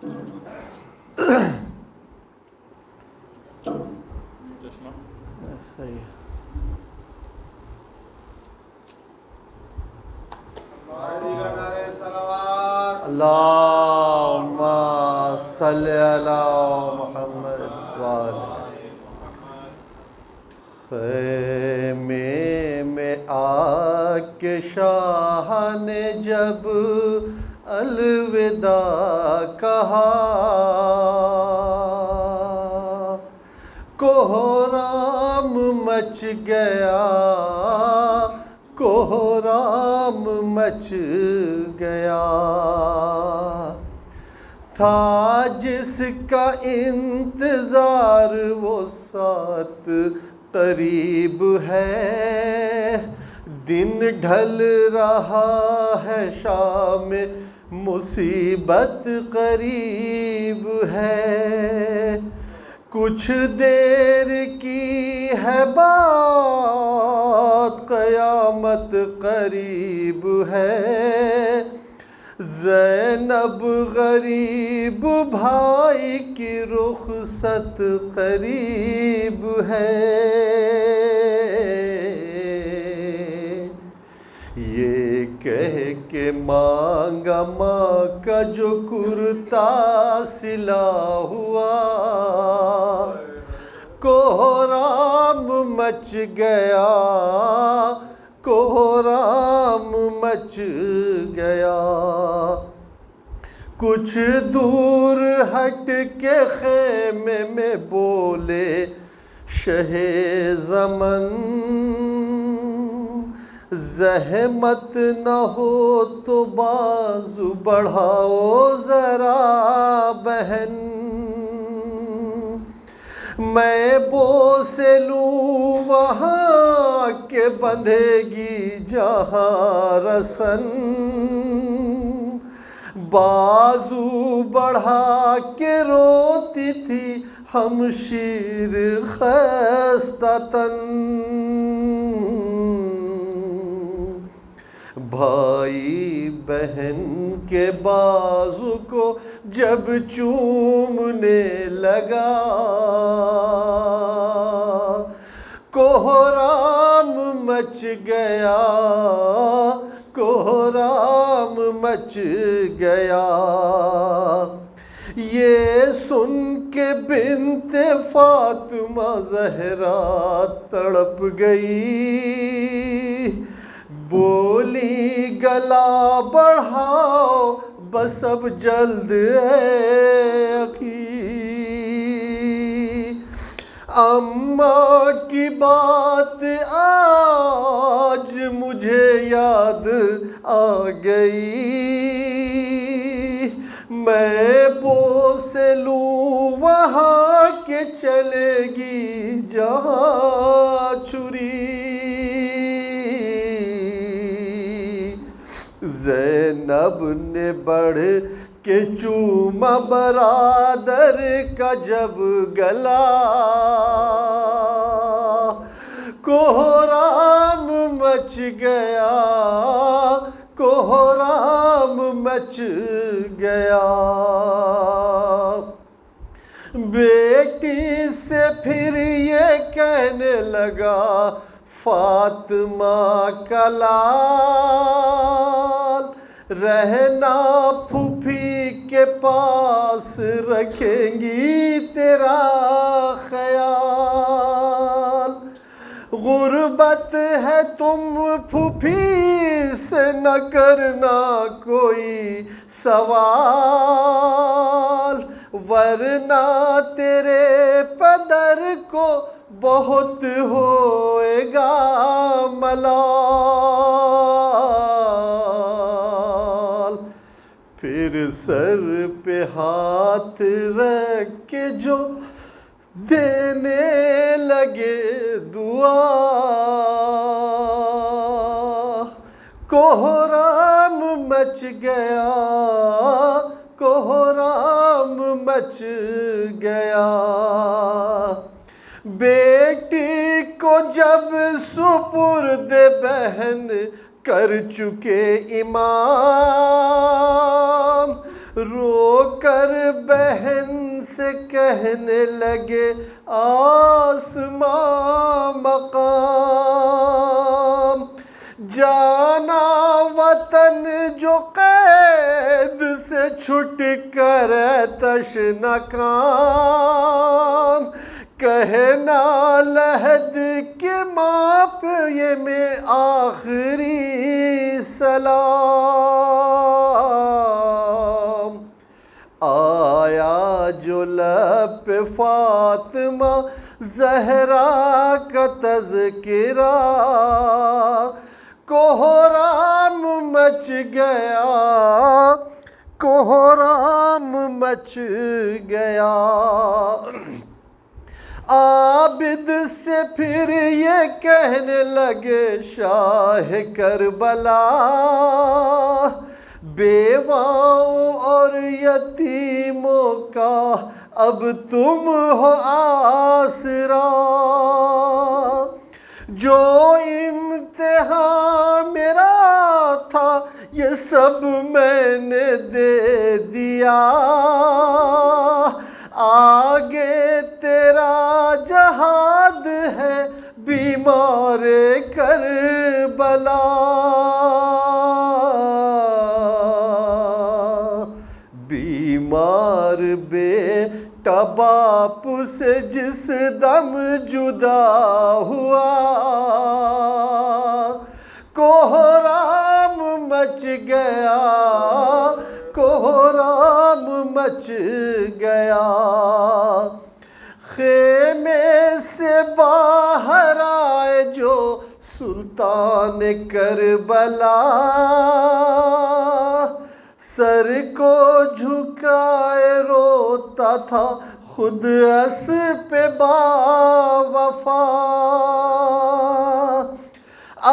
اللہم صلی علی محمد خیمے میں آ کے شاہ نے جب الوداع کہا، کوہرام مچ گیا، کوہرام مچ گیا، تھا جس کا انتظار وہ ساتھ قریب ہے، دن ڈھل رہا ہے شام مصیبت قریب ہے، کچھ دیر کی ہے بات قیامت قریب ہے، زینب غریب بھائی کی رخصت قریب ہے، یہ کہہ کے مانگا ماں کا جو کرتا سلا ہوا، کوہرام مچ گیا، کوہرام مچ گیا، کچھ دور ہٹ کے خیمے میں بولے شہ زمن، زحمت نہ ہو تو بازو بڑھاؤ ذرا بہن، میں بوسے لوں وہاں کہ بندھے گی جہاں رسن، بازو بڑھا کے روتی تھی ہمشیر خستہ تن، بھائی بہن کے بازو کو جب چومنے لگا، کوہرام مچ گیا، کوہرام مچ گیا، یہ سن کے بنت فاطمہ زہرا تڑپ گئی، بولی گلا بڑھاؤ بس اب جلد اے اخی، اماں کی بات آج مجھے یاد آ گئی، میں بوسے لوں وہاں کے چلے گی جہاں چھری، زینب نے بڑھ کے چوما برادر کا جب گلا، کوہرام مچ گیا، کوہرام مچ گیا، بیٹی سے پھر یہ کہنے لگا فاطمہ کا لال، رہنا پھوپھی کے پاس رکھیں گی تیرا خیال، غربت ہے تم پھوپھی سے نہ کرنا کوئی سوال، ورنہ تیرے پدر کو بہت ہوئے گا ملال، پھر سر پہ ہاتھ رکھ کے جو دینے لگے دعا، کوہرام مچ گیا، کوہرام مچ گیا، بیٹی کو جب سپرد بہن کر چکے امام، رو کر بہن سے کہنے لگے آسماں مقام، جانا وطن جو قید سے چھٹ کر تشنکام، کہنا لحد کے ماں پہ یہ میں آخری سلام، آیا جو لب پہ فاطمہ زہرا کا تذکرہ، کوہرام مچ گیا، کوہرام مچ گیا۔ عابد سے پھر یہ کہنے لگے شاہ کربلا، بیواؤں اور یتیموں کا اب تم ہو آسرا، جو امتحان میرا تھا یہ سب میں نے دے دیا، آگے تیرا جہاد ہے بیمار کربلا، بیمار بیٹا باپ سے جس دم جدا ہوا، کوہرام مچ گیا، کوہرام مچ گیا۔ خیمے سے باہر آئے جو سلطان کربلا، سر کو جھکائے روتا تھا خود اسب باوفا،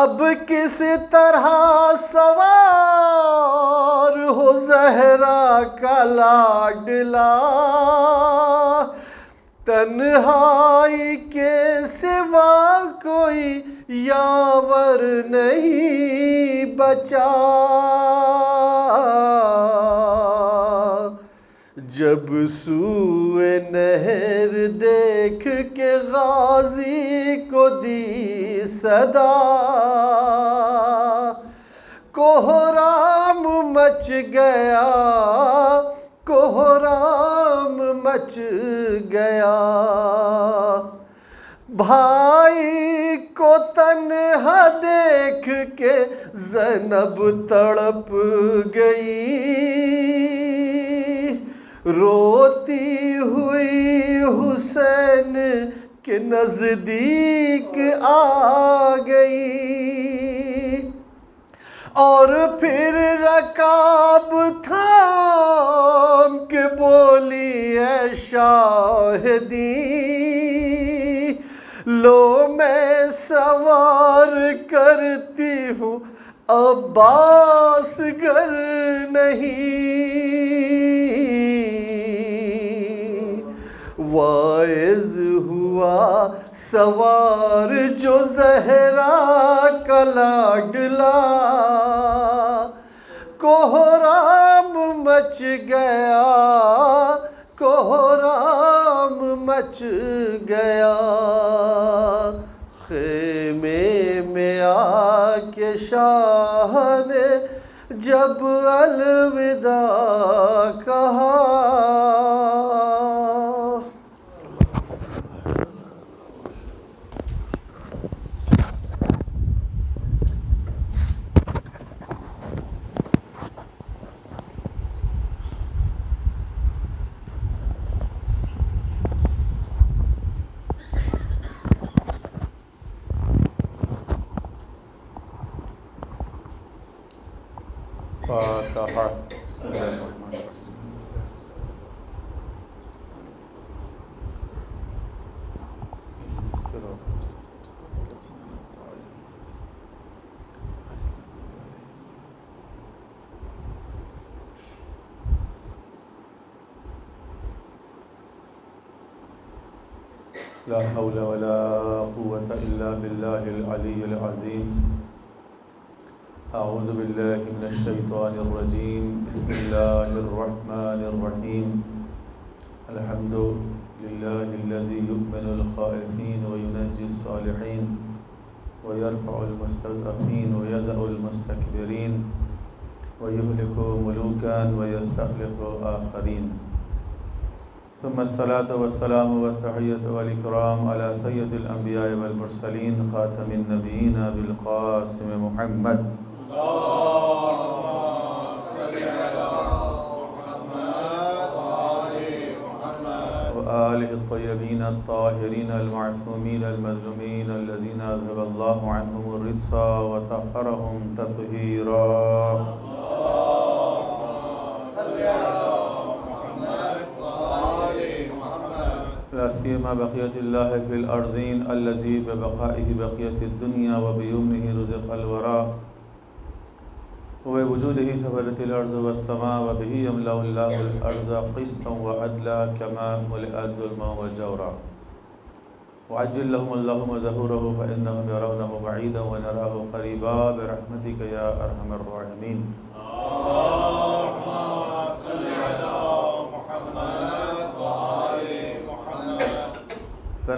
اب کس طرح سوار ہو زہرا کا لاڈلا، تنہائی کے سوا کوئی یاور نہیں بچا، جب سوئے نہر دیکھ کے غازی کو دی صدا، کوہرام مچ گیا، کوہرام مچ گیا۔ بھائی کو تنہا دیکھ کے زینب تڑپ گئی، روتی ہوئی حسین کے نزدیک آ گئی، اور پھر رکاب تھام کے بولی اے شاہدی، لو میں سوار کرتی ہوں عباس گر نہیں، واعظ ہوا سوار جو زہرا کا لاڈلا، کوہرام مچ گیا، کوہرام مچ گیا۔ خیمے میں آ کے شاہ نے جب الوداع کہا، فاتحہ۔ بسم اللہ الرحمن الرحیم۔ لا حول ولا قوة إلا بالله العلي العظيم أعوذ بالله من الشيطان الرجيم بسم الله الرحمن الرحيم الحمد لله الذي يؤمن الخائفين وينجي الصالحين ويرفع المستضعفين ويذع المستكبرين ويهلك ملوكا ويستخلف آخرين ثم الصلاة والسلام والتحية والإكرام على سيد الأنبياء والمرسلين خاتم النبيين بالقاسم محمد وآله الطيبين الطاهرين المعصومين المظلومين الذين أذهب الله عنهم الرجس وطهرهم تطهيرا لا سيما بقية الله في الأرضين الذي ببقائه بقية الدنيا وبيمنه رزق الوراء وبوجوده سفلت الأرض والسماء وبه يملأ الله الأرض قسطا وعدلا كما ملئت ظلما وجورا وعجل لهم اللهم ظهوره فإنهم يرونه بعيدا ونراه قريبا برحمتك يا أرحم الراحمين.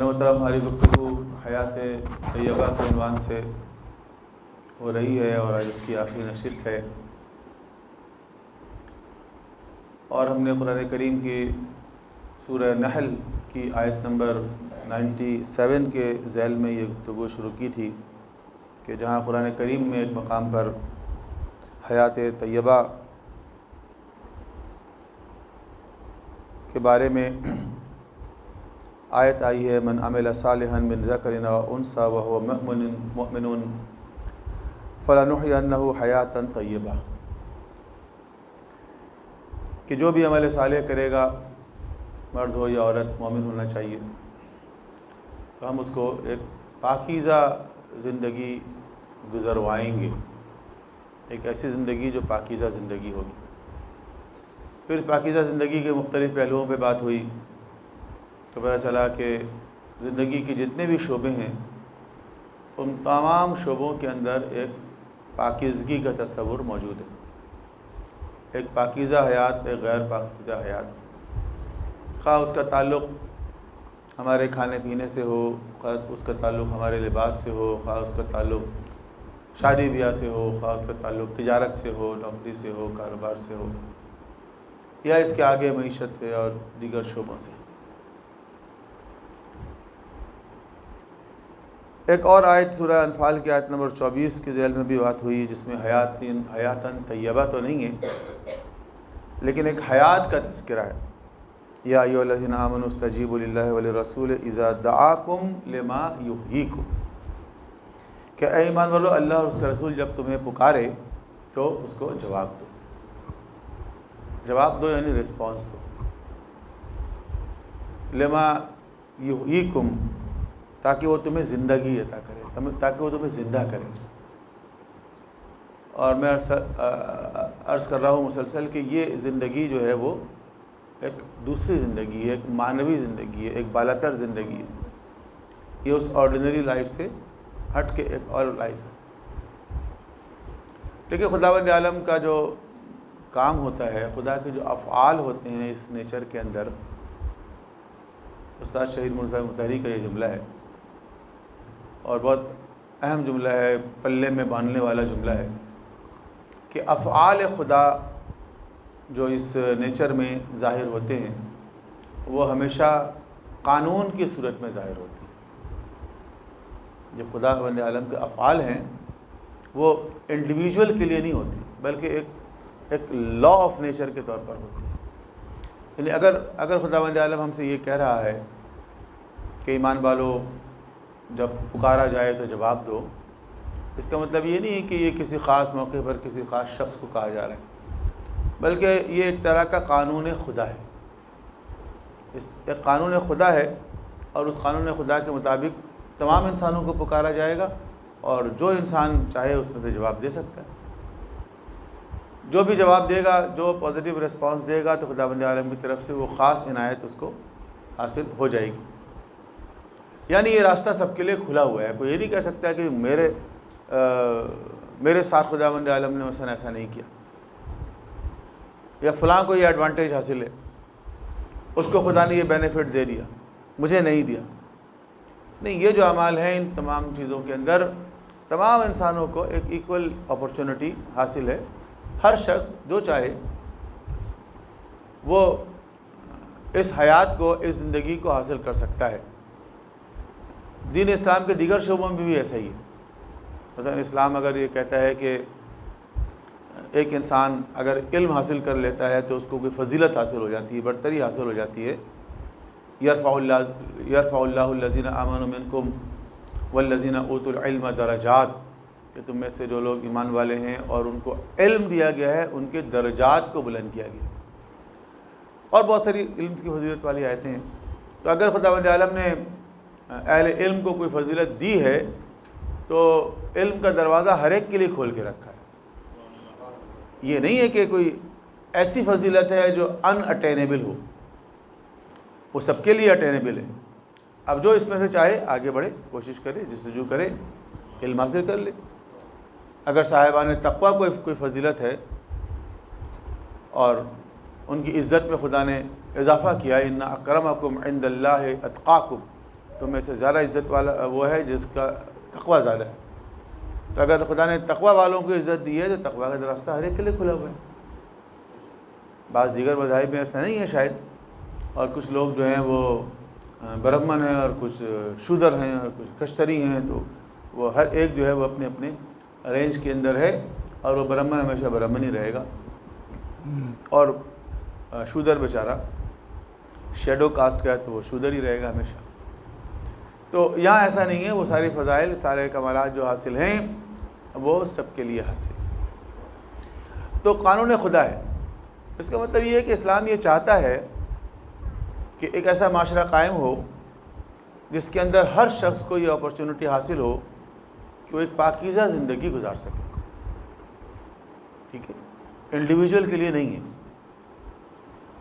و طرف ہماری گفتگو حیات طیبہ کے عنوان سے ہو رہی ہے اور آج اس کی آخری نشست ہے، اور ہم نے قرآن کریم کی سورہ نحل کی آیت نمبر 97 کے ذیل میں یہ گفتگو شروع کی تھی کہ جہاں قرآن کریم میں ایک مقام پر حیات طیبہ کے بارے میں آیت آئی ہے من عمل صالحا من ذکر او انثی وهو مؤمن فلنحینہ حیاۃ طیبہ، کہ جو بھی عمل صالح کرے گا، مرد ہو یا عورت، مومن ہونا چاہیے، تو ہم اس کو ایک پاکیزہ زندگی گزروائیں گے، ایک ایسی زندگی جو پاکیزہ زندگی ہوگی۔ پھر پاکیزہ زندگی کے مختلف پہلوؤں پہ بات ہوئی تو پتہ چلا کہ زندگی کے جتنے بھی شعبے ہیں ان تمام شعبوں کے اندر ایک پاکیزگی کا تصور موجود ہے، ایک پاکیزہ حیات، ایک غیر پاکیزہ حیات، خواہ اس کا تعلق ہمارے کھانے پینے سے ہو، خواہ اس کا تعلق ہمارے لباس سے ہو، خواہ اس کا تعلق شادی بیاہ سے ہو، خواہ اس کا تعلق تجارت سے ہو، نوکری سے ہو، کاروبار سے ہو، یا اس کے آگے معیشت سے اور دیگر شعبوں سے۔ ایک اور آیت سورہ انفال کی آیت نمبر 24 کے ذیل میں بھی بات ہوئی، جس میں حیاتاً طیبہ تو نہیں ہے لیکن ایک حیات کا تذکرہ ہے۔ یا ایھا الذین آمنوا استجیبوا للہ وللرسول اذا دعاکم لما یحییکم، کہ اے ایمان والو، اللہ اور اس کا رسول جب تمہیں پکارے تو اس کو جواب دو۔ جواب دو یعنی رسپانس دو۔ لما یحییکم، تاکہ وہ تمہیں زندگی عطا کرے، تاکہ وہ تمہیں زندہ کرے۔ اور میں عرض کر رہا ہوں مسلسل کہ یہ زندگی جو ہے وہ ایک دوسری زندگی ہے، ایک معنوی زندگی ہے، ایک بالاتر زندگی ہے۔ یہ اس آرڈینری لائف سے ہٹ کے ایک اور لائف ہے۔ لیکن خداوند عالم کا جو کام ہوتا ہے، خدا کے جو افعال ہوتے ہیں اس نیچر کے اندر، استاد شہید مرزا مطہری کا یہ جملہ ہے اور بہت اہم جملہ ہے، پلے میں باندھنے والا جملہ ہے کہ افعال خدا جو اس نیچر میں ظاہر ہوتے ہیں وہ ہمیشہ قانون کی صورت میں ظاہر ہوتی ہیں۔ جو خدا بند عالم کے افعال ہیں وہ انڈیویجول کے لیے نہیں ہوتی بلکہ ایک لا آف نیچر کے طور پر ہوتی ہے۔ یعنی اگر خدا بند عالم ہم سے یہ کہہ رہا ہے کہ ایمان والو جب پکارا جائے تو جواب دو، اس کا مطلب یہ نہیں ہے کہ یہ کسی خاص موقع پر کسی خاص شخص کو کہا جا رہا ہے، بلکہ یہ ایک طرح کا قانون خدا ہے۔ ایک قانون خدا ہے اور اس قانون خدا کے مطابق تمام انسانوں کو پکارا جائے گا، اور جو انسان چاہے اس میں سے جواب دے سکتا ہے۔ جو بھی جواب دے گا، جو پازیٹیو رسپانس دے گا، تو خداوند عالم کی طرف سے وہ خاص عنایت اس کو حاصل ہو جائے گی۔ یعنی یہ راستہ سب کے لیے کھلا ہوا ہے۔ کوئی یہ نہیں کہہ سکتا کہ میرے ساتھ خداوند عالم نے مثلا ایسا نہیں کیا، یا فلاں کو یہ ایڈوانٹیج حاصل ہے، اس کو خدا نے یہ بینیفٹ دے دیا، مجھے نہیں دیا۔ نہیں، یہ جو اعمال ہیں ان تمام چیزوں کے اندر تمام انسانوں کو ایک ایکول اپرچونٹی حاصل ہے۔ ہر شخص جو چاہے وہ اس حیات کو، اس زندگی کو حاصل کر سکتا ہے۔ دین اسلام کے دیگر شعبوں میں بھی ایسا ہی ہے۔ مثلا اسلام اگر یہ کہتا ہے کہ ایک انسان اگر علم حاصل کر لیتا ہے تو اس کو کوئی فضیلت حاصل ہو جاتی ہے، برتری حاصل ہو جاتی ہے۔ یرفع اللہ الذین آمنوا منکم والذین اوتوا العلم درجات، کہ تم میں سے جو لوگ ایمان والے ہیں اور ان کو علم دیا گیا ہے ان کے درجات کو بلند کیا گیا۔ اور بہت ساری علم کی فضیلت والی آیتیں ہیں۔ تو اگر خداوند عالم نے اہل علم کو کوئی فضیلت دی ہے تو علم کا دروازہ ہر ایک کے لیے کھول کے رکھا ہے۔ یہ نہیں ہے کہ کوئی ایسی فضیلت ہے جو ان اٹینیبل ہو، وہ سب کے لیے اٹینیبل ہے۔ اب جو اس میں سے چاہے آگے بڑھے، کوشش کرے، جستجو کرے، علم حاصل کر لے۔ اگر صاحبان تقویٰ کو کوئی فضیلت ہے اور ان کی عزت میں خدا نے اضافہ کیا، ان اکرمکم عند اللہ اتقاکم، تو میں سے زیادہ عزت والا وہ ہے جس کا تقویٰ زیادہ ہے۔ تو اگر خدا نے تقویٰ والوں کو عزت دی ہے تو تقویٰ کا راستہ ہر ایک کے لیے کھلا ہوا ہے۔ بعض دیگر مذاہب میں ایسا نہیں ہے شاید، اور کچھ لوگ جو ہیں وہ برہمن ہیں اور کچھ شودر ہیں اور کچھ کشتری ہیں، تو وہ ہر ایک جو ہے وہ اپنے اپنے رینج کے اندر ہے، اور وہ برہمن ہمیشہ برہمن ہی رہے گا، اور شودر بیچارہ شیڈو کاسٹ کا ہے تو وہ شودر ہی رہے گا ہمیشہ۔ تو یہاں ایسا نہیں ہے، وہ ساری فضائل، سارے کمالات جو حاصل ہیں وہ سب کے لیے حاصل۔ تو قانون خدا ہے، اس کا مطلب یہ ہے کہ اسلام یہ چاہتا ہے کہ ایک ایسا معاشرہ قائم ہو جس کے اندر ہر شخص کو یہ اپرچونٹی حاصل ہو کہ وہ ایک پاکیزہ زندگی گزار سکے۔ ٹھیک ہے، انڈیویجول کے لیے نہیں ہے۔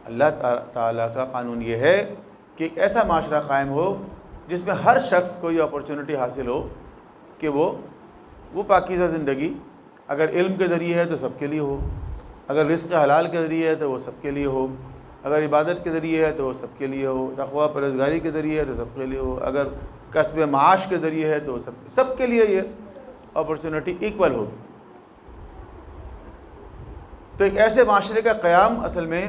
اللہ تعالیٰ کا قانون یہ ہے کہ ایک ایسا معاشرہ قائم ہو جس میں ہر شخص کو یہ اپرچونٹی حاصل ہو کہ وہ پاکیزہ زندگی، اگر علم کے ذریعے ہے تو سب کے لیے ہو، اگر رزق حلال کے ذریعے ہے تو وہ سب کے لیے ہو، اگر عبادت کے ذریعے ہے تو وہ سب کے لیے ہو، تقویٰ پرہیزگاری کے ذریعے ہے تو سب کے لیے ہو، اگر کسب معاش کے ذریعے ہے تو سب کے لیے یہ اپرچونٹی ایکول ہوگی۔ تو ایک ایسے معاشرے کا قیام اصل میں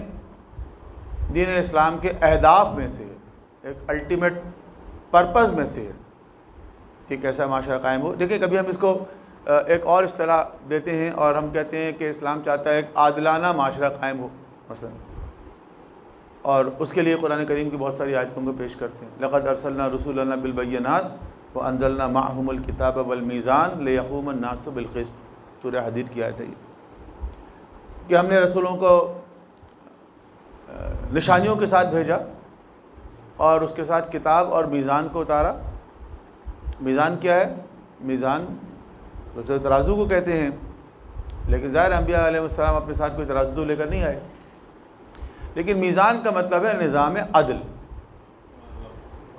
دین اسلام کے اہداف میں سے ہے، ایک الٹیمیٹ پرپز میں سے ہے کہ ایک ایسا معاشرہ قائم ہو۔ دیکھیں، کبھی ہم اس کو ایک اور اصطلاح دیتے ہیں اور ہم کہتے ہیں کہ اسلام چاہتا ہے ایک عادلانہ معاشرہ قائم ہو مثلا، اور اس کے لیے قرآن کریم کی بہت ساری آیتوں کو پیش کرتے ہیں۔ لقد ارسلنا رسولنا بالبینات وانزلنا معهم الکتاب والمیزان لیقوم الناس بالقسط، سورہ حدید کی آیت ہے یہ، کہ ہم نے رسولوں کو نشانیوں کے ساتھ بھیجا اور اس کے ساتھ کتاب اور میزان کو اتارا۔ میزان کیا ہے؟ میزان ویسے ترازو کو کہتے ہیں، لیکن ظاہر انبیاء علیہ السلام اپنے ساتھ کوئی ترازو لے کر نہیں آئے، لیکن میزان کا مطلب ہے نظام عدل۔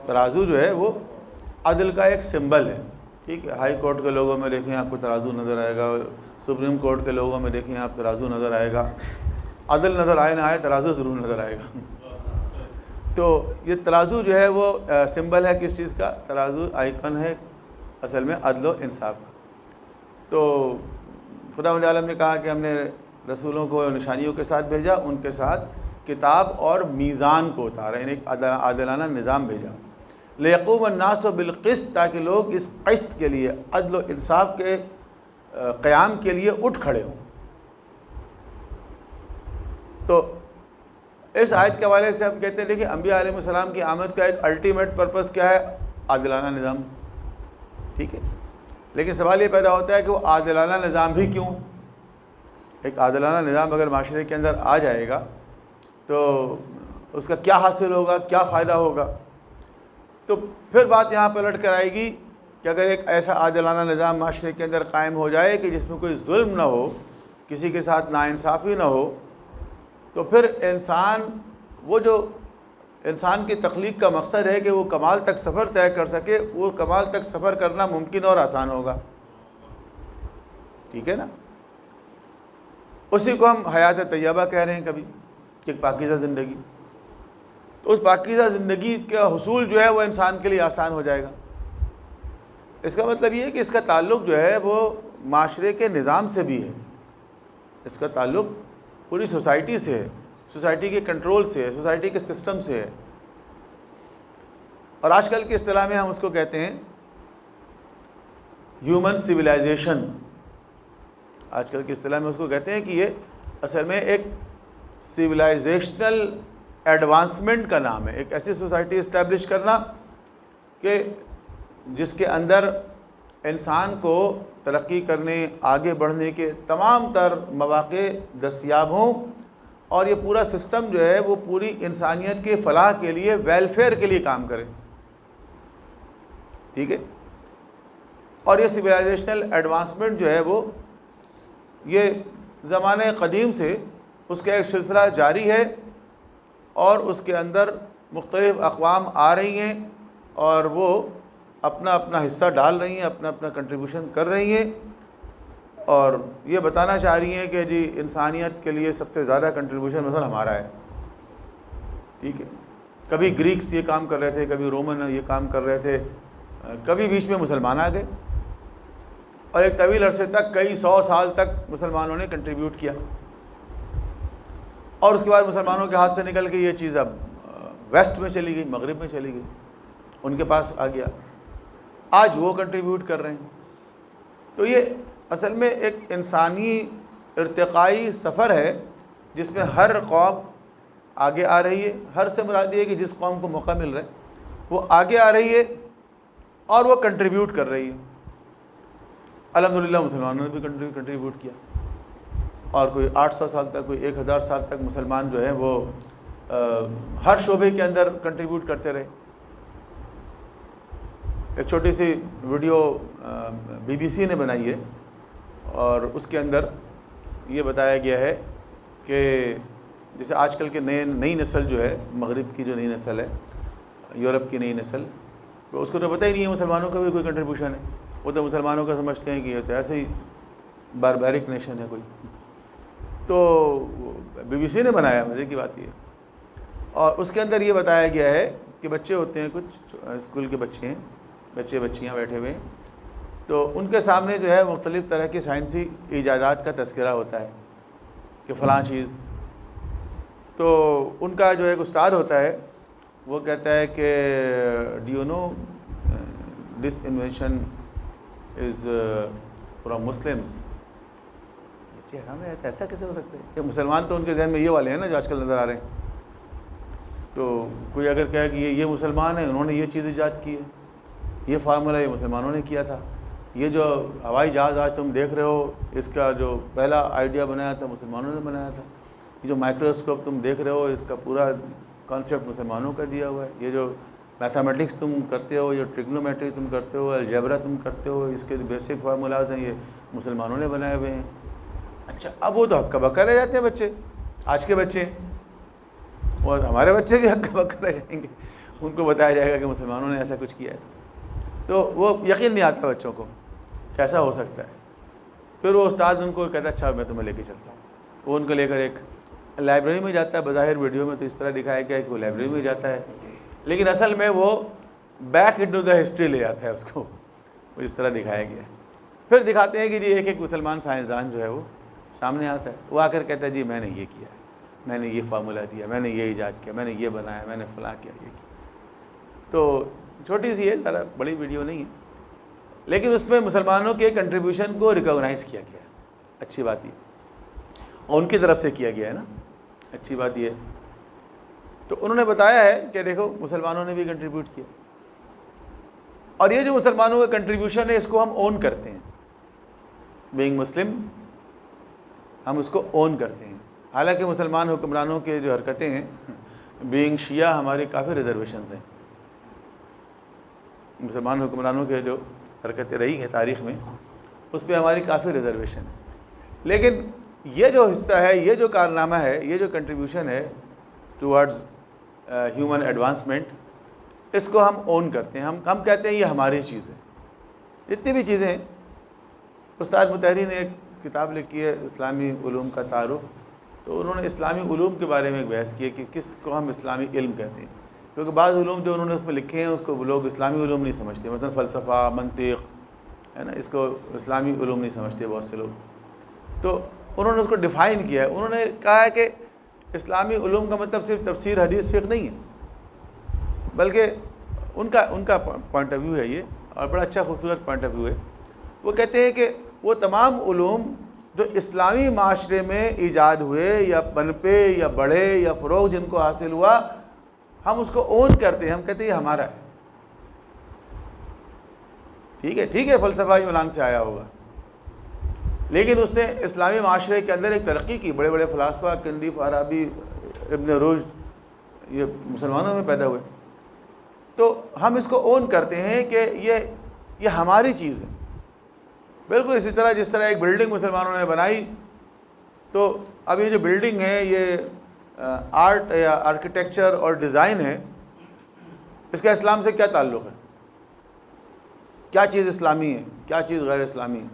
ترازو جو ہے وہ عدل کا ایک سمبل ہے۔ ٹھیک ہے، ہائی کورٹ کے لوگوں میں دیکھیں آپ کو ترازو نظر آئے گا، سپریم کورٹ کے لوگوں میں دیکھیں آپ ترازو نظر آئے گا۔ عدل نظر آئے نہ آئے، ترازو ضرور نظر آئے گا۔ تو یہ ترازو جو ہے وہ سمبل ہے کس چیز کا؟ ترازو آئیکن ہے اصل میں عدل و انصاف کا۔ تو خداوند عالم نے کہا کہ ہم نے رسولوں کو نشانیوں کے ساتھ بھیجا، ان کے ساتھ کتاب اور میزان کو اتارا، یعنی ایک عادلانہ نظام بھیجا۔ لیقوم الناس بالقسط، تاکہ لوگ اس قسط کے لیے، عدل و انصاف کے قیام کے لیے اٹھ کھڑے ہوں۔ تو اس آیت کے حوالے سے ہم کہتے ہیں کہ انبیاء علیہ السلام کی آمد کا ایک الٹیمیٹ پرپس کیا ہے؟ عادلانہ نظام۔ ٹھیک ہے، لیکن سوال یہ پیدا ہوتا ہے کہ وہ عادلانہ نظام بھی کیوں؟ ایک عادلانہ نظام اگر معاشرے کے اندر آ جائے گا تو اس کا کیا حاصل ہوگا، کیا فائدہ ہوگا؟ تو پھر بات یہاں پلٹ کر آئے گی کہ اگر ایک ایسا عادلانہ نظام معاشرے کے اندر قائم ہو جائے کہ جس میں کوئی ظلم نہ ہو، کسی کے ساتھ ناانصافی نہ ہو، تو پھر انسان، وہ جو انسان کی تخلیق کا مقصد ہے کہ وہ کمال تک سفر طے کر سکے، وہ کمال تک سفر کرنا ممکن اور آسان ہوگا۔ ٹھیک ہے نا. اسی کو ہم حیات طیبہ کہہ رہے ہیں کبھی کہ ایک پاکیزہ زندگی. تو اس پاکیزہ زندگی کا حصول جو ہے وہ انسان کے لیے آسان ہو جائے گا. اس کا مطلب یہ ہے کہ اس کا تعلق جو ہے وہ معاشرے کے نظام سے بھی ہے, اس کا تعلق پوری سوسائٹی سے ہے, سوسائٹی کے کنٹرول سے ہے, سوسائٹی کے سسٹم سے ہے. اور آج کل کی اصطلاح میں ہم اس کو کہتے ہیں ہیومن سویلائزیشن. آج کل کی اصطلاح میں اس کو کہتے ہیں کہ یہ اصل میں ایک سویلائزیشنل ایڈوانسمنٹ کا نام ہے, ایک ایسی سوسائٹی اسٹیبلش کرنا کہ جس کے اندر انسان کو ترقی کرنے, آگے بڑھنے کے تمام تر مواقع دستیاب ہوں, اور یہ پورا سسٹم جو ہے وہ پوری انسانیت کے فلاح کے لیے, ویلفیئر کے لیے کام کرے. ٹھیک ہے. اور یہ سویلائزیشنل ایڈوانسمنٹ جو ہے وہ یہ زمانے قدیم سے اس کا ایک سلسلہ جاری ہے, اور اس کے اندر مختلف اقوام آ رہی ہیں اور وہ اپنا اپنا حصہ ڈال رہی ہیں, اپنا اپنا کنٹریبیوشن کر رہی ہیں, اور یہ بتانا چاہ رہی ہیں کہ جی انسانیت کے لیے سب سے زیادہ کنٹریبیوشن مثلا ہمارا ہے. ٹھیک ہے. کبھی گریکس یہ کام کر رہے تھے, کبھی رومن یہ کام کر رہے تھے, کبھی بیچ میں مسلمان آ گئے, اور ایک طویل عرصے تک, کئی 100 سال تک مسلمانوں نے کنٹریبیوٹ کیا. اور اس کے بعد مسلمانوں کے ہاتھ سے نکل کے یہ چیز اب ویسٹ میں چلی گئی, مغرب میں چلی گئی, ان کے پاس آ گیا. آج وہ کنٹریبیوٹ کر رہے ہیں. تو یہ اصل میں ایک انسانی ارتقائی سفر ہے جس میں ہر قوم آگے آ رہی ہے. ہر سے مراد یہ ہے کہ جس قوم کو موقع مل رہا ہے وہ آگے آ رہی ہے اور وہ کنٹریبیوٹ کر رہی ہے. الحمدللہ مسلمانوں نے بھی کنٹریبیوٹ کیا, اور کوئی 800 سال تک, کوئی 1000 سال تک مسلمان جو ہیں وہ ہر شعبے کے اندر کنٹریبیوٹ کرتے رہے. ایک چھوٹی سی ویڈیو BBC نے بنائی ہے, اور اس کے اندر یہ بتایا گیا ہے کہ جیسے آج کل کے نئی نسل جو ہے, مغرب کی جو نئی نسل ہے, یورپ کی نئی نسل, تو اس کو تو پتہ ہی نہیں ہے مسلمانوں کا بھی کوئی کنٹریبیوشن ہے. وہ تو مسلمانوں کا سمجھتے ہیں کہ یہ تو ایسے ہی باربیرک نیشن ہے کوئی. تو BBC نے بنایا, مزے کی بات یہ, اور اس کے اندر یہ بتایا گیا ہے کہ بچے ہوتے ہیں, کچھ اسکول کے بچے ہیں, بچے بچیاں بیٹھے ہوئے ہیں, تو ان کے سامنے جو ہے مختلف طرح کی سائنسی ایجادات کا تذکرہ ہوتا ہے کہ فلاں چیز. تو ان کا جو ایک استاد ہوتا ہے وہ کہتا ہے کہ do you know this invention is from Muslims. بچے حیران رہتے ہیں ایسا کیسے ہو سکتا ہے, کہ مسلمان تو ان کے ذہن میں یہ والے ہیں نا جو آج کل نظر آ رہے ہیں. تو کوئی اگر کہے کہ یہ مسلمان ہیں, انہوں نے یہ چیز ایجاد کی ہے, یہ فارمولہ یہ مسلمانوں نے کیا تھا, یہ جو ہوائی جہاز آج تم دیکھ رہے ہو اس کا جو پہلا آئیڈیا بنایا تھا مسلمانوں نے بنایا تھا, یہ جو مائکروسکوپ تم دیکھ رہے ہو اس کا پورا کانسیپٹ مسلمانوں کا دیا ہوا ہے, یہ جو میتھمیٹکس تم کرتے ہو, یہ ٹریگنومیٹری تم کرتے ہو, الجبرا تم کرتے ہو, اس کے بیسک فارمولاز ہیں یہ مسلمانوں نے بنائے ہوئے ہیں. اچھا, اب وہ تو ہکا بکا رہ جاتے ہیں بچے, آج کے بچے, اور ہمارے بچے بھی ہکا بکا رہ جائیں گے, ان کو بتایا جائے گا کہ مسلمانوں نے ایسا کچھ کیا ہے. تو وہ یقین نہیں آتا بچوں کو کیسا ہو سکتا ہے. پھر وہ استاد ان کو کہتا ہے اچھا میں تمہیں لے کے چلتا ہوں. وہ ان کو لے کر ایک لائبریری میں جاتا ہے. بظاہر ویڈیو میں تو اس طرح دکھایا گیا ہے کہ وہ لائبریری میں جاتا ہے, لیکن اصل میں وہ بیک انٹو دا ہسٹری لے جاتا ہے اس کو, وہ اس طرح دکھایا گیا ہے. پھر دکھاتے ہیں کہ جی ایک مسلمان سائنسدان جو ہے وہ سامنے آتا ہے, وہ آ کر کہتا ہے جی میں نے یہ کیا ہے, میں نے یہ فارمولہ دیا, میں نے یہ ایجاد کیا, میں نے یہ بنایا, میں نے فلاں کیا, یہ کیا. تو چھوٹی سی ہے, ذرا بڑی ویڈیو نہیں ہے, لیکن اس میں مسلمانوں کے کنٹریبیوشن کو ریکگنائز کیا گیا ہے. اچھی بات یہ, اور ان کی طرف سے کیا گیا ہے نا, اچھی بات یہ. تو انہوں نے بتایا ہے کہ دیکھو مسلمانوں نے بھی کنٹریبیوٹ کیا, اور یہ جو مسلمانوں کا کنٹریبیوشن ہے اس کو ہم اون کرتے ہیں. بینگ مسلم ہم اس کو اون کرتے ہیں. حالانکہ مسلمان حکمرانوں کے جو حرکتیں ہیں, بینگ شیعہ ہماری کافی ریزرویشنز ہیں. مسلمان حکمرانوں کے جو حرکتیں رہی ہیں تاریخ میں, اس پہ ہماری کافی ریزرویشن ہے. لیکن یہ جو حصہ ہے, یہ جو کارنامہ ہے, یہ جو کنٹریبیوشن ہے ٹورڈز ہیومن ایڈوانسمنٹ, اس کو ہم اون کرتے ہیں. ہم کہتے ہیں یہ ہماری چیز ہے. جتنی بھی چیزیں ہیں استاد مطہری نے ایک کتاب لکھی ہے اسلامی علوم کا تعارف، تو انہوں نے اسلامی علوم کے بارے میں ایک بحث کی ہے کہ کس کو ہم اسلامی علم کہتے ہیں، کیونکہ بعض علوم جو انہوں نے اس میں لکھے ہیں اس کو لوگ اسلامی علوم نہیں سمجھتے، مثلا فلسفہ، منطق ہے نا، اس کو اسلامی علوم نہیں سمجھتے بہت سے لوگ. تو انہوں نے اس کو ڈیفائن کیا ہے. انہوں نے کہا ہے کہ اسلامی علوم کا مطلب صرف تفسیر، حدیث، فقہ نہیں ہے، بلکہ ان کا پوائنٹ آف ویو ہے یہ، اور بڑا اچھا خوبصورت پوائنٹ آف ویو ہے. وہ کہتے ہیں کہ وہ تمام علوم جو اسلامی معاشرے میں ایجاد ہوئے یا پنپے یا بڑھے یا فروغ جن کو حاصل ہوا، ہم اس کو اون کرتے ہیں، ہم کہتے ہیں یہ ہمارا ہے. ٹھیک ہے فلسفہ یونان سے آیا ہوگا، لیکن اس نے اسلامی معاشرے کے اندر ایک ترقی کی. بڑے بڑے فلاسفہ، کندی، فارابی، ابن رشد، یہ مسلمانوں میں پیدا ہوئے. تو ہم اس کو اون کرتے ہیں کہ یہ ہماری چیز ہے. بالکل اسی طرح جس طرح ایک بلڈنگ مسلمانوں نے بنائی، تو اب یہ جو بلڈنگ ہے یہ آرٹ یا آرکیٹیکچر اور ڈیزائن ہے، اس کا اسلام سے کیا تعلق ہے؟ کیا چیز اسلامی ہے، کیا چیز غیر اسلامی ہے؟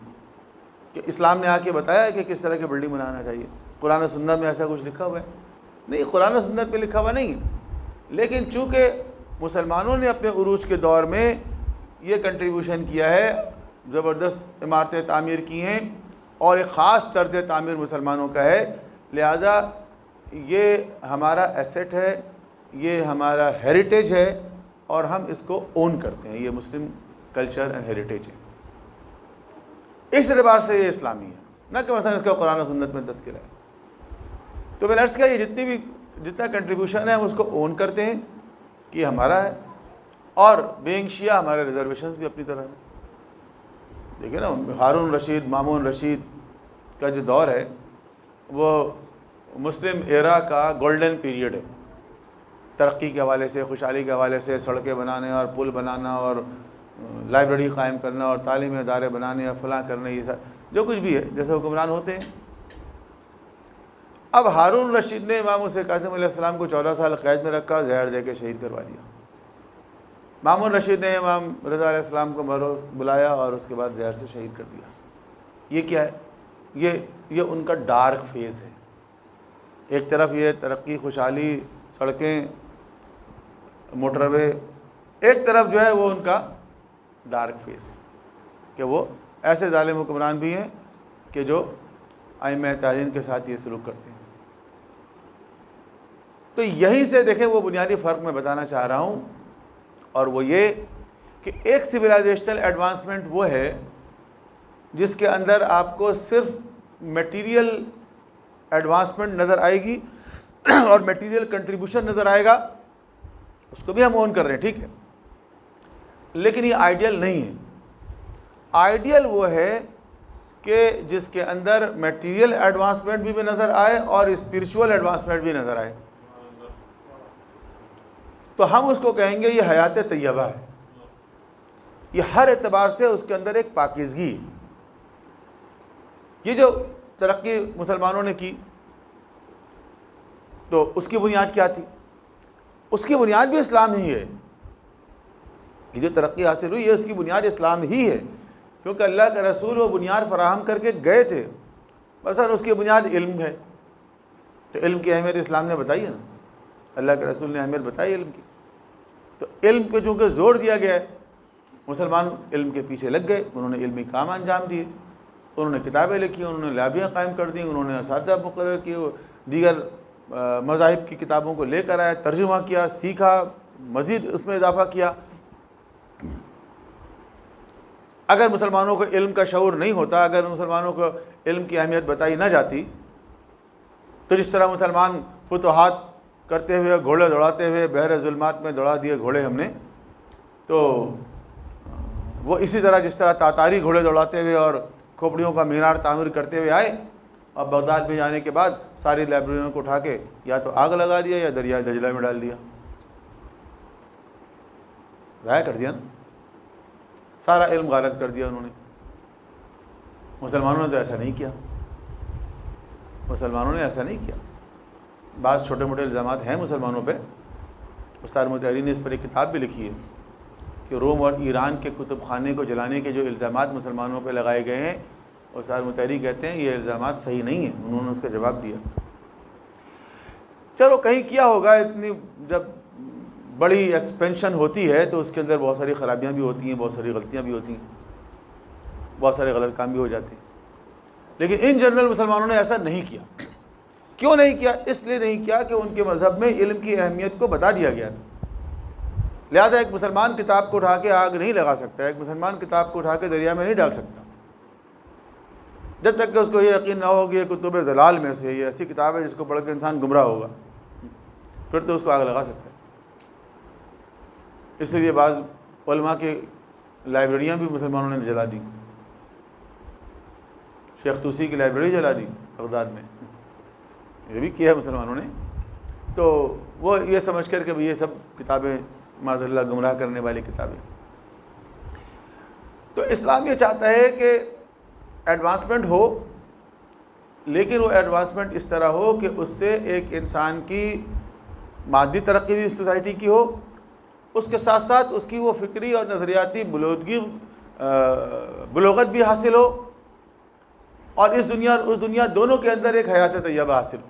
کہ اسلام نے آ کے بتایا ہے کہ کس طرح کی بلڈنگ بنانا چاہیے؟ قرآن و سنت میں ایسا کچھ لکھا ہوا ہے؟ نہیں، قرآن و سنت میں لکھا ہوا نہیں ہے. لیکن چونکہ مسلمانوں نے اپنے عروج کے دور میں یہ کنٹریبیوشن کیا ہے، زبردست عمارتیں تعمیر کی ہیں، اور ایک خاص طرز تعمیر مسلمانوں کا ہے، لہذا یہ ہمارا ایسٹ ہے، یہ ہمارا ہیریٹیج ہے، اور ہم اس کو اون کرتے ہیں. یہ مسلم کلچر اینڈ ہیریٹیج ہے. اس اعتبار سے یہ اسلامی ہے، نہ کہ مثلا اس کا قرآن و سنت میں تذکرہ ہے. تو میں نے عرض کیا یہ جتنا کنٹریبیوشن ہے ہم اس کو اون کرتے ہیں کہ یہ ہمارا ہے. اور بینگ شیعہ ہمارے ریزرویشنز بھی اپنی طرح ہیں. دیکھیں نا، ہارون رشید، مامون رشید کا جو دور ہے وہ مسلم ایرا کا گولڈن پیریڈ ہے. ترقی کے حوالے سے، خوشحالی کے حوالے سے، سڑکیں بنانے اور پل بنانا اور لائبریری قائم کرنا اور تعلیمی ادارے بنانے اور فلاں کرنے، یہ سب جو کچھ بھی ہے جیسے حکمران ہوتے ہیں. اب ہارون رشید نے امام حسین قاسم علیہ السلام کو 14 سال قید میں رکھا، زہر دے کے شہید کروا دیا. مامون رشید نے امام رضا علیہ السلام کو بلایا اور اس کے بعد زہر سے شہید کر دیا. یہ کیا ہے؟ یہ ان کا ڈارک فیز ہے. ایک طرف یہ ترقی، خوشحالی، سڑکیں، موٹر وے، ایک طرف جو ہے وہ ان کا ڈارک فیس، کہ وہ ایسے ظالم حکمران بھی ہیں کہ جو ائمہ تعین کے ساتھ یہ سلوک کرتے ہیں. تو یہیں سے دیکھیں وہ بنیادی فرق میں بتانا چاہ رہا ہوں، اور وہ یہ کہ ایک سویلائزیشنل ایڈوانسمنٹ وہ ہے جس کے اندر آپ کو صرف میٹیریل ایڈوانسمنٹ نظر آئے گی اور میٹیریل کنٹریبیوشن نظر آئے گا، اس کو بھی ہم اون کر رہے ہیں، ٹھیک ہے، لیکن یہ آئیڈیل نہیں ہے. آئیڈیل وہ ہے کہ جس کے اندر میٹیریل ایڈوانسمنٹ بھی نظر آئے اور اسپرچول ایڈوانسمنٹ بھی نظر آئے. تو ہم اس کو کہیں گے یہ حیات طیبہ ہے. یہ ہر اعتبار سے اس کے اندر ایک پاکیزگی ہے. یہ جو ترقی مسلمانوں نے کی تو اس کی بنیاد کیا تھی؟ اس کی بنیاد بھی اسلام ہی ہے. یہ جو ترقی حاصل ہوئی ہے اس کی بنیاد اسلام ہی ہے، کیونکہ اللہ کے رسول وہ بنیاد فراہم کر کے گئے تھے. مثلا اس کی بنیاد علم ہے، تو علم کی اہمیت اسلام نے بتائی ہے نا، اللہ کے رسول نے اہمیت بتائی علم کی. تو علم پہ چونکہ زور دیا گیا ہے، مسلمان علم کے پیچھے لگ گئے، انہوں نے علمی کام انجام دیے، انہوں نے کتابیں لکھی، انہوں نے لابیاں قائم کر دیں، انہوں نے اساتذہ مقرر کیے، دیگر مذاہب کی کتابوں کو لے کر آئے، ترجمہ کیا، سیکھا، مزید اس میں اضافہ کیا. اگر مسلمانوں کو علم کا شعور نہیں ہوتا، اگر مسلمانوں کو علم کی اہمیت بتائی نہ جاتی، تو جس طرح مسلمان فتوحات کرتے ہوئے، گھوڑے دوڑاتے ہوئے بحر ظلمات میں دوڑا دیے گھوڑے ہم نے، تو وہ اسی طرح جس طرح تاتاری گھوڑے دوڑاتے ہوئے اور کھوپڑیوں کا مینار تعمیر کرتے ہوئے آئے، اور بغداد میں جانے کے بعد ساری لائبریریوں کو اٹھا کے یا تو آگ لگا دیا یا دریائے دجلہ میں ڈال دیا، ضائع کر دیا نا، سارا علم غارت کر دیا انہوں نے. مسلمانوں نے تو ایسا نہیں کیا، مسلمانوں نے ایسا نہیں کیا. بعض چھوٹے موٹے الزامات ہیں مسلمانوں پہ. استاد مطہری نے اس پر ایک کتاب بھی لکھی ہے کہ روم اور ایران کے کتب خانے کو جلانے کے جو الزامات مسلمانوں پہ لگائے گئے ہیں، اور سار متحری کہتے ہیں یہ الزامات صحیح نہیں ہیں. انہوں نے اس کا جواب دیا. چلو کہیں کیا ہوگا، اتنی جب بڑی ایکسپینشن ہوتی ہے تو اس کے اندر بہت ساری خرابیاں بھی ہوتی ہیں، بہت ساری غلطیاں بھی ہوتی ہیں، بہت سارے غلط کام بھی ہو جاتے ہیں. لیکن ان جنرل مسلمانوں نے ایسا نہیں کیا. کیوں نہیں کیا؟ اس لیے نہیں کیا کہ ان کے مذہب میں علم کی اہمیت کو بتا دیا گیا تھا. لہذا ایک مسلمان کتاب کو اٹھا کے آگ نہیں لگا سکتا، ایک مسلمان کتاب کو اٹھا کے دریا میں نہیں ڈال سکتا جب تک کہ اس کو یہ یقین نہ ہو کہ یہ کتب ضلال میں سے یہ ایسی کتاب ہے جس کو پڑھ کے انسان گمراہ ہوگا، پھر تو اس کو آگ لگا سکتا ہے. اس لیے بعض علماء کی لائبریریاں بھی مسلمانوں نے جلا دی. شیخ طوسی کی لائبریری جلا دی بغداد میں، یہ بھی کیا ہے مسلمانوں نے. تو وہ یہ سمجھ کر کہ یہ سب کتابیں معاذ اللہ گمراہ کرنے والی کتابیں. تو اسلام یہ چاہتا ہے کہ ایڈوانسمنٹ ہو، لیکن وہ ایڈوانسمنٹ اس طرح ہو کہ اس سے ایک انسان کی مادی ترقی بھی سوسائٹی کی ہو، اس کے ساتھ ساتھ اس کی وہ فکری اور نظریاتی بلوغت بھی حاصل ہو، اور اس دنیا اور اس دنیا دونوں کے اندر ایک حیات طیبہ حاصل ہو.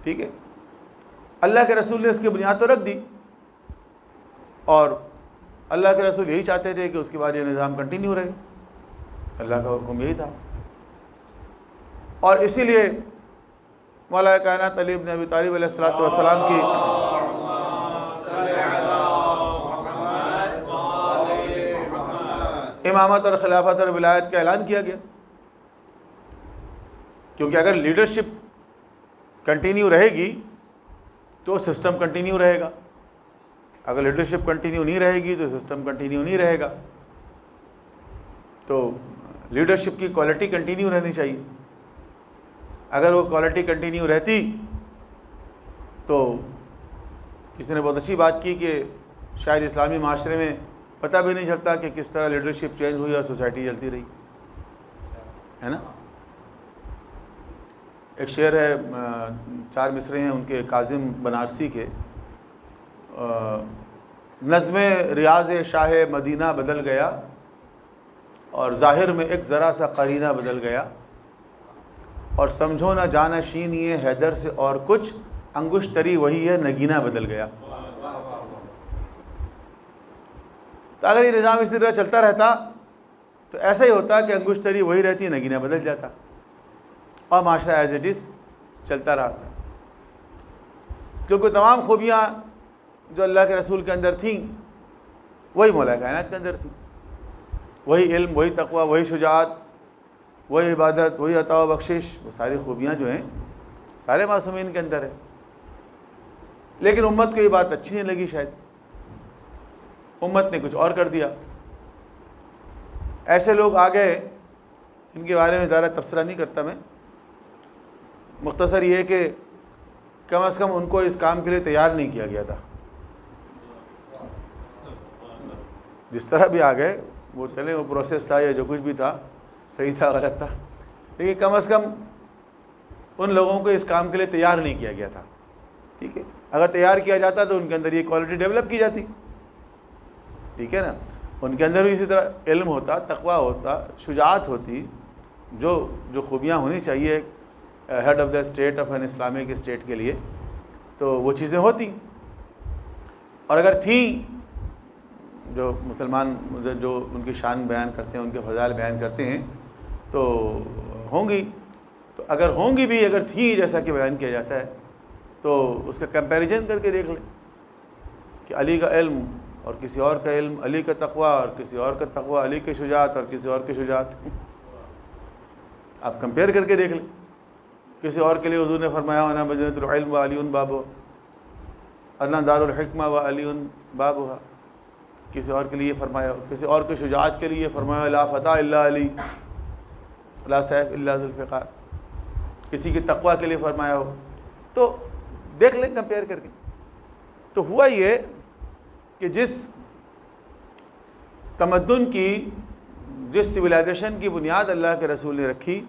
ٹھیک ہے. اللہ کے رسول نے اس کی بنیاد تو رکھ دی، اور اللہ کے رسول یہی چاہتے تھے کہ اس کے بعد یہ نظام کنٹینیو رہے. اللہ کا حکم یہی تھا. اور اسی لیے مولا کائنات علی بن ابی طالب علیہ الصلوۃ والسلام کی امامت اور خلافت اور ولایت کا اعلان کیا گیا. کیونکہ اگر لیڈرشپ کنٹینیو رہے گی تو سسٹم کنٹینیو رہے گا، اگر لیڈرشپ کنٹینیو نہیں رہے گی تو سسٹم کنٹینیو نہیں رہے گا. تو لیڈرشپ کی کوالٹی کنٹینیو رہنی چاہیے. اگر وہ کوالٹی کنٹینیو رہتی تو کسی نے بہت اچھی بات کی کہ شاید اسلامی معاشرے میں پتہ بھی نہیں چلتا کہ کس طرح لیڈرشپ چینج ہوئی اور سوسائٹی چلتی رہی، ہے نا. ایک شعر ہے، 4 مصرے ہیں ان کے، کاظم بنارسی کے. نظم ریاض شاہ مدینہ بدل گیا اور ظاہر میں ایک ذرا سا قرینہ بدل گیا، اور سمجھو نہ جانشین یہ حیدر سے اور کچھ، انگشتری وہی ہے نگینہ بدل گیا. تو اگر یہ نظام اسی طرح چلتا رہتا تو ایسا ہی ہوتا کہ انگشتری وہی رہتی، نگینہ بدل جاتا، اور معاشرہ ایز اٹ از چلتا رہا تھا. کیونکہ تمام خوبیاں جو اللہ کے رسول کے اندر تھیں وہی مولا کائنات کے اندر تھیں. وہی علم، وہی تقوی، وہی شجاعت، وہی عبادت، وہی عطا و بخشش، وہ ساری خوبیاں جو ہیں سارے معصومین کے اندر ہیں. لیکن امت کو یہ بات اچھی نہیں لگی، شاید امت نے کچھ اور کر دیا. ایسے لوگ آ گئے، ان کے بارے میں زیادہ تبصرہ نہیں کرتا میں، مختصر یہ کہ کم از کم ان کو اس کام کے لیے تیار نہیں کیا گیا تھا. جس طرح بھی آ گئے وہ چلے، وہ پروسیس تھا یا جو کچھ بھی تھا، صحیح تھا غلط تھا، لیکن کم از کم ان لوگوں کو اس کام کے لیے تیار نہیں کیا گیا تھا. ٹھیک ہے. اگر تیار کیا جاتا تو ان کے اندر یہ کوالٹی ڈیولپ کی جاتی. ٹھیک ہے نا. ان کے اندر بھی اسی طرح علم ہوتا، تقوی ہوتا، شجاعت ہوتی، جو خوبیاں ہونی چاہیے head of the state of an Islamic state کے لیے، تو وہ چیزیں ہوتی. اور اگر تھیں، جو مسلمان جو ان کی شان بیان کرتے ہیں، ان کے فضائل بیان کرتے ہیں، تو ہوں گی. تو اگر ہوں گی بھی، اگر تھیں جیسا کہ بیان کیا جاتا ہے، تو اس کا کمپیریزن کر کے دیکھ لیں کہ علی کا علم اور کسی اور کا علم، علی کا تقوی اور کسی اور کا تقوی، علی کی شجاعت اور کسی اور کی شجاعت، آپ کمپیئر کر کے دیکھ لیں. کسی اور کے لیے حضور نے فرمایا انا مدینۃ العلم و علی بابہ، انا دار الحکمہ و علی بابہ. کسی اور کے لیے فرمایا، کسی اور کی شجاعت کے لیے فرمایا لا فتح الا علی، لا سیف الا ذو الفقار. کسی کی تقوی کے لیے فرمایا ہو. تو دیکھ لیں کمپیئر کر کے. تو ہوا یہ کہ جس تمدن کی، جس سویلائزیشن کی بنیاد اللہ کے رسول نے رکھی،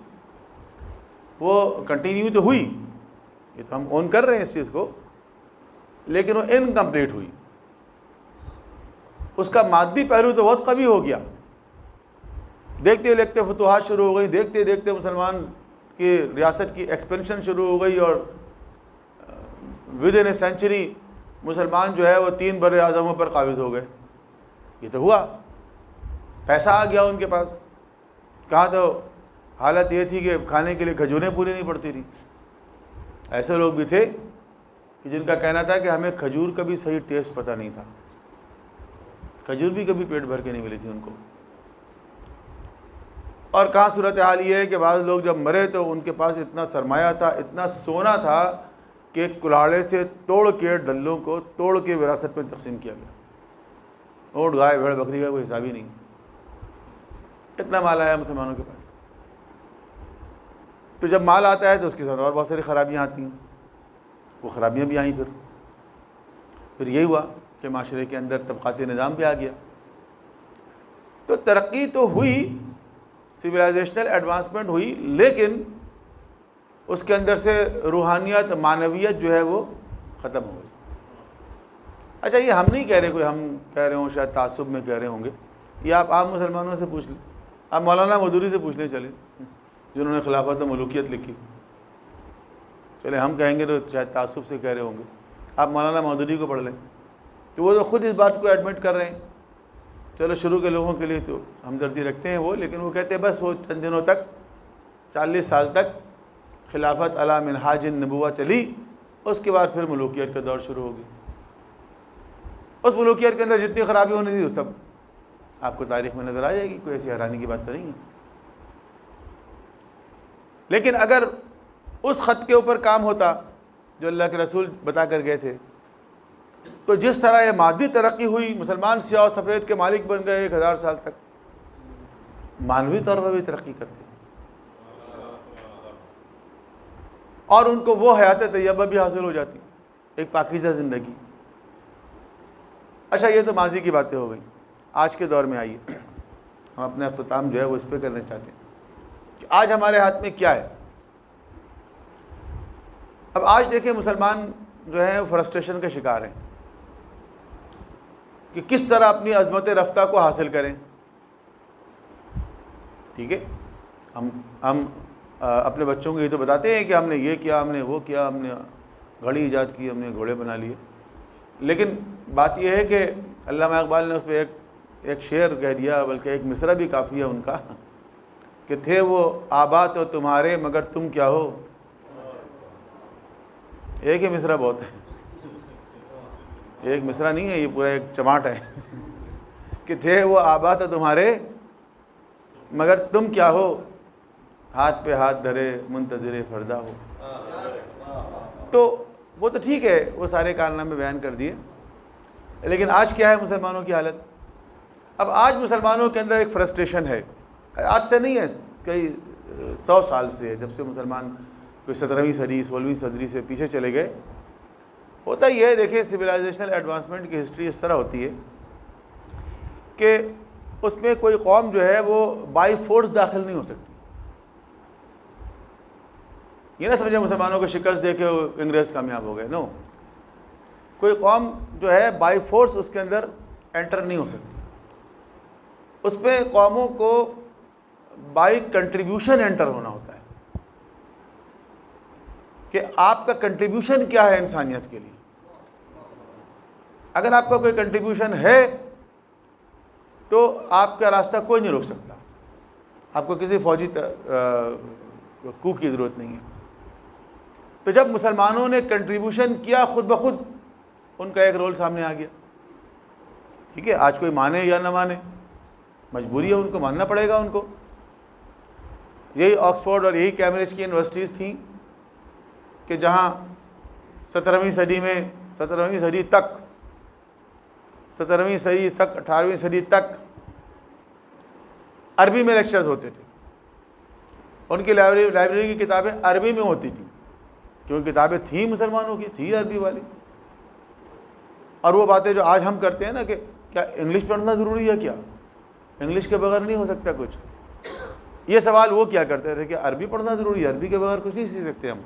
وہ کنٹینیو تو ہوئی، یہ تو ہم اون کر رہے ہیں اس چیز کو، لیکن وہ انکمپلیٹ ہوئی. اس کا مادی پہلو تو بہت قوی ہو گیا، دیکھتے دیکھتے فتوحات شروع ہو گئی، دیکھتے دیکھتے مسلمان کی ریاست کی ایکسپینشن شروع ہو گئی، اور ود ان اے سینچری مسلمان جو ہے وہ 3 بر اعظموں پر قابض ہو گئے۔ یہ تو ہوا، پیسہ آ گیا ان کے پاس۔ کہاں تو حالت یہ تھی کہ کھانے کے لیے کھجوریں پوری نہیں پڑتی تھی۔ ایسے لوگ بھی تھے کہ جن کا کہنا تھا کہ ہمیں کھجور کا بھی صحیح ٹیسٹ پتہ نہیں تھا، کھجور بھی کبھی پیٹ بھر کے نہیں ملی تھی ان کو۔ اور کہاں صورتحال یہ ہے کہ بعض لوگ جب مرے تو ان کے پاس اتنا سرمایہ تھا، اتنا سونا تھا کہ کلاڑے سے توڑ کے ڈلوں کو توڑ کے وراثت میں تقسیم کیا گیا۔ اونٹ، گائے، بھیڑ، بکری کا کوئی حساب ہی نہیں، اتنا مال آیا مسلمانوں کے پاس۔ تو جب مال آتا ہے تو اس کے ساتھ اور بہت ساری خرابیاں آتی ہیں، وہ خرابیاں بھی آئیں۔ پھر یہی ہوا کہ معاشرے کے اندر طبقاتی نظام بھی آ گیا۔ تو ترقی تو ہوئی، سویلائزیشنل ایڈوانسمنٹ ہوئی، لیکن اس کے اندر سے روحانیت، معنویت جو ہے وہ ختم ہو گئی۔ اچھا، یہ ہم نہیں کہہ رہے، کوئی ہم کہہ رہے ہوں، شاید تعصب میں کہہ رہے ہوں گے، یہ آپ عام مسلمانوں سے پوچھ لیں، آپ مولانا مودودی سے پوچھ لیں، چلیں، جنہوں نے خلافت و ملوکیت لکھی۔ چلے ہم کہیں گے تو شاید تعصب سے کہہ رہے ہوں گے، آپ مولانا مودودی کو پڑھ لیں، کہ وہ تو خود اس بات کو ایڈمٹ کر رہے ہیں۔ چلو شروع کے لوگوں کے لیے تو ہمدردی رکھتے ہیں وہ، لیکن وہ کہتے ہیں بس وہ چند دنوں تک، 40 سال تک خلافت علی منہاج النبوہ چلی، اس کے بعد پھر ملوکیت کا دور شروع ہوگی۔ اس ملوکیت کے اندر جتنی خرابی ہونی تھی وہ سب آپ کو تاریخ میں نظر آ جائے گی، کوئی ایسی حیرانی کی بات تو نہیں ہے۔ لیکن اگر اس خط کے اوپر کام ہوتا جو اللہ کے رسول بتا کر گئے تھے، تو جس طرح یہ مادی ترقی ہوئی، مسلمان سیاہ و سفید کے مالک بن گئے 1000 سال تک، معنوی طور پر بھی ترقی کرتے اور ان کو وہ حیات طیبہ بھی حاصل ہو جاتی، ایک پاکیزہ زندگی۔ اچھا، یہ تو ماضی کی باتیں ہو گئیں۔ آج کے دور میں آئیے، ہم اپنے اختتام جو ہے وہ اس پہ کرنا چاہتے ہیں کہ آج ہمارے ہاتھ میں کیا ہے۔ اب آج دیکھیں، مسلمان جو ہیں فرسٹریشن کا شکار ہیں کہ کس طرح اپنی عظمت رفتہ کو حاصل کریں۔ ٹھیک ہے، ہم اپنے بچوں کو یہ تو بتاتے ہیں کہ ہم نے یہ کیا، ہم نے وہ کیا، ہم نے گھڑی ایجاد کی، ہم نے گھوڑے بنا لیے، لیکن بات یہ ہے کہ علامہ اقبال نے اس پہ ایک شعر کہہ دیا، بلکہ ایک مصرع بھی کافی ہے ان کا، کہ تھے وہ آبا تو تمہارے مگر تم کیا ہو۔ ایک ہی مصرع بہت ہے، ایک مصرع نہیں ہے، یہ پورا ایک چماٹ ہے کہ تھے وہ آبا تو تمہارے مگر تم کیا ہو، ہاتھ پہ ہاتھ دھرے منتظر فردا ہو۔ تو وہ تو ٹھیک ہے، وہ سارے کارنامے بیان کر دیے، لیکن آج کیا ہے مسلمانوں کی حالت؟ اب آج مسلمانوں کے اندر ایک فرسٹریشن ہے، آج سے نہیں ہے، کئی 100 سال سے ہے، جب سے مسلمان کوئی 17ویں صدی 16ویں صدی سے پیچھے چلے گئے۔ ہوتا یہ ہے، دیکھیں سویلائزیشنل ایڈوانسمنٹ کی ہسٹری اس طرح ہوتی ہے کہ اس میں کوئی قوم جو ہے وہ بائی فورس داخل نہیں ہو سکتی۔ یہ نہ سمجھے مسلمانوں کو شکست دے کے انگریز کامیاب ہو گئے، نو، کوئی قوم جو ہے بائی فورس اس کے اندر انٹر نہیں ہو سکتی، اس پہ قوموں کو بائی کنٹریبیوشن انٹر ہونا ہوتا ہے کہ آپ کا کنٹریبیوشن کیا ہے انسانیت کے لیے۔ اگر آپ کا کوئی کنٹریبیوشن ہے تو آپ کا راستہ کوئی نہیں روک سکتا، آپ کو کسی فوجی کو کی ضرورت نہیں ہے۔ تو جب مسلمانوں نے کنٹریبیوشن کیا، خود بخود ان کا ایک رول سامنے آ گیا۔ ٹھیک ہے، آج کوئی مانے یا نہ مانے، مجبوری ہے، ان کو ماننا پڑے گا ان کو۔ یہی آکسفورڈ اور یہی کیمبرج کی یونیورسٹیز تھیں کہ جہاں 17ویں صدی میں 17ویں صدی تک 18ویں صدی تک عربی میں لیکچرز ہوتے تھے، ان کی لائبریری کی کتابیں عربی میں ہوتی تھیں، کیونکہ کتابیں تھیں مسلمانوں کی، تھی عربی والی۔ اور وہ باتیں جو آج ہم کرتے ہیں نا کہ کیا انگلش پڑھنا ضروری ہے، کیا انگلش کے بغیر نہیں ہو سکتا کچھ، یہ سوال وہ کیا کرتے تھے کہ عربی پڑھنا ضروری ہے، عربی کے بغیر کچھ نہیں سیکھ سکتے ہم۔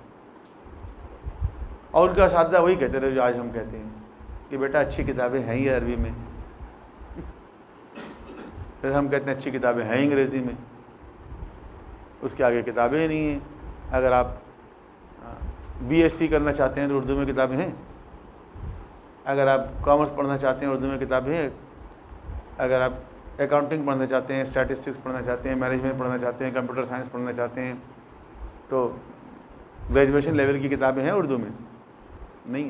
اور ان کا اساتذہ وہی کہتے رہے جو آج ہم کہتے ہیں کہ بیٹا اچھی کتابیں ہیں ہی عربی میں، پھر ہم کہتے ہیں اچھی کتابیں ہیں انگریزی میں، اس کے آگے کتابیں ہی نہیں ہیں۔ اگر آپ بی ایس سی کرنا چاہتے ہیں تو اردو میں کتابیں ہیں، اگر آپ کامرس پڑھنا چاہتے ہیں اردو میں کتابیں ہیں، اگر آپ اکاؤنٹنگ پڑھنا چاہتے ہیں، اسٹیٹسٹکس پڑھنا چاہتے ہیں، مینجمنٹ پڑھنا چاہتے ہیں، کمپیوٹر سائنس پڑھنا چاہتے ہیں، تو گریجویشن لیول کی کتابیں ہیں اردو میں؟ نہیں،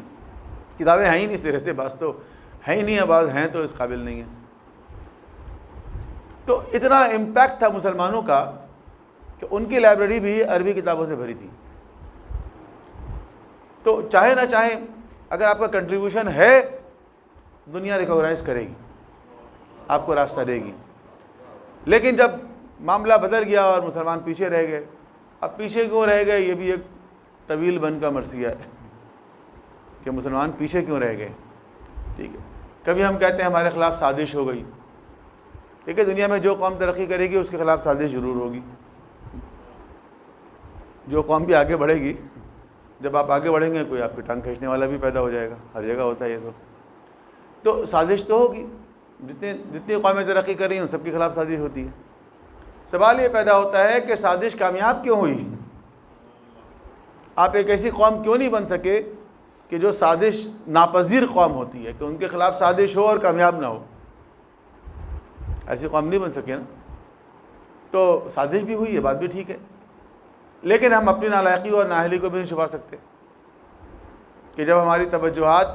کتابیں ہیں ہی نہیں سرے سے، بعض تو ہیں ہی نہیں ہیں، بعض ہیں تو اس قابل نہیں ہیں۔ تو اتنا امپیکٹ تھا مسلمانوں کا کہ ان کی لائبریری بھی عربی کتابوں سے بھری تھی۔ تو چاہے نہ چاہیں، اگر آپ کا کنٹریبیوشن ہے، دنیا ریکوگنائز کرے گی، آپ کو راستہ دے گی۔ لیکن جب معاملہ بدل گیا اور مسلمان پیچھے رہ گئے، اب پیچھے کیوں رہ گئے، یہ بھی ایک طویل بن کا مرثیہ ہے کہ مسلمان پیچھے کیوں رہ گئے۔ ٹھیک ہے، کبھی ہم کہتے ہیں ہمارے خلاف سازش ہو گئی، ٹھیک ہے، دنیا میں جو قوم ترقی کرے گی اس کے خلاف سازش ضرور ہوگی۔ جو قوم بھی آگے بڑھے گی، جب آپ آگے بڑھیں گے کوئی آپ کی ٹانگ کھینچنے والا بھی پیدا ہو جائے گا، ہر جگہ ہوتا ہے یہ تو سازش تو ہوگی۔ جتنی قومیں ترقی کر رہی ہیں ان سب کے خلاف سازش ہوتی ہے۔ سوال یہ پیدا ہوتا ہے کہ سازش کامیاب کیوں ہوئی؟ آپ ایک ایسی قوم کیوں نہیں بن سکے کہ جو سازش ناپذیر قوم ہوتی ہے، کہ ان کے خلاف سازش ہو اور کامیاب نہ ہو؟ ایسی قوم نہیں بن سکے نا۔ تو سازش بھی ہوئی ہے، بات بھی ٹھیک ہے، لیکن ہم اپنی نالائقی اور نااہلی کو بھی نہیں چھپا سکتے کہ جب ہماری توجہات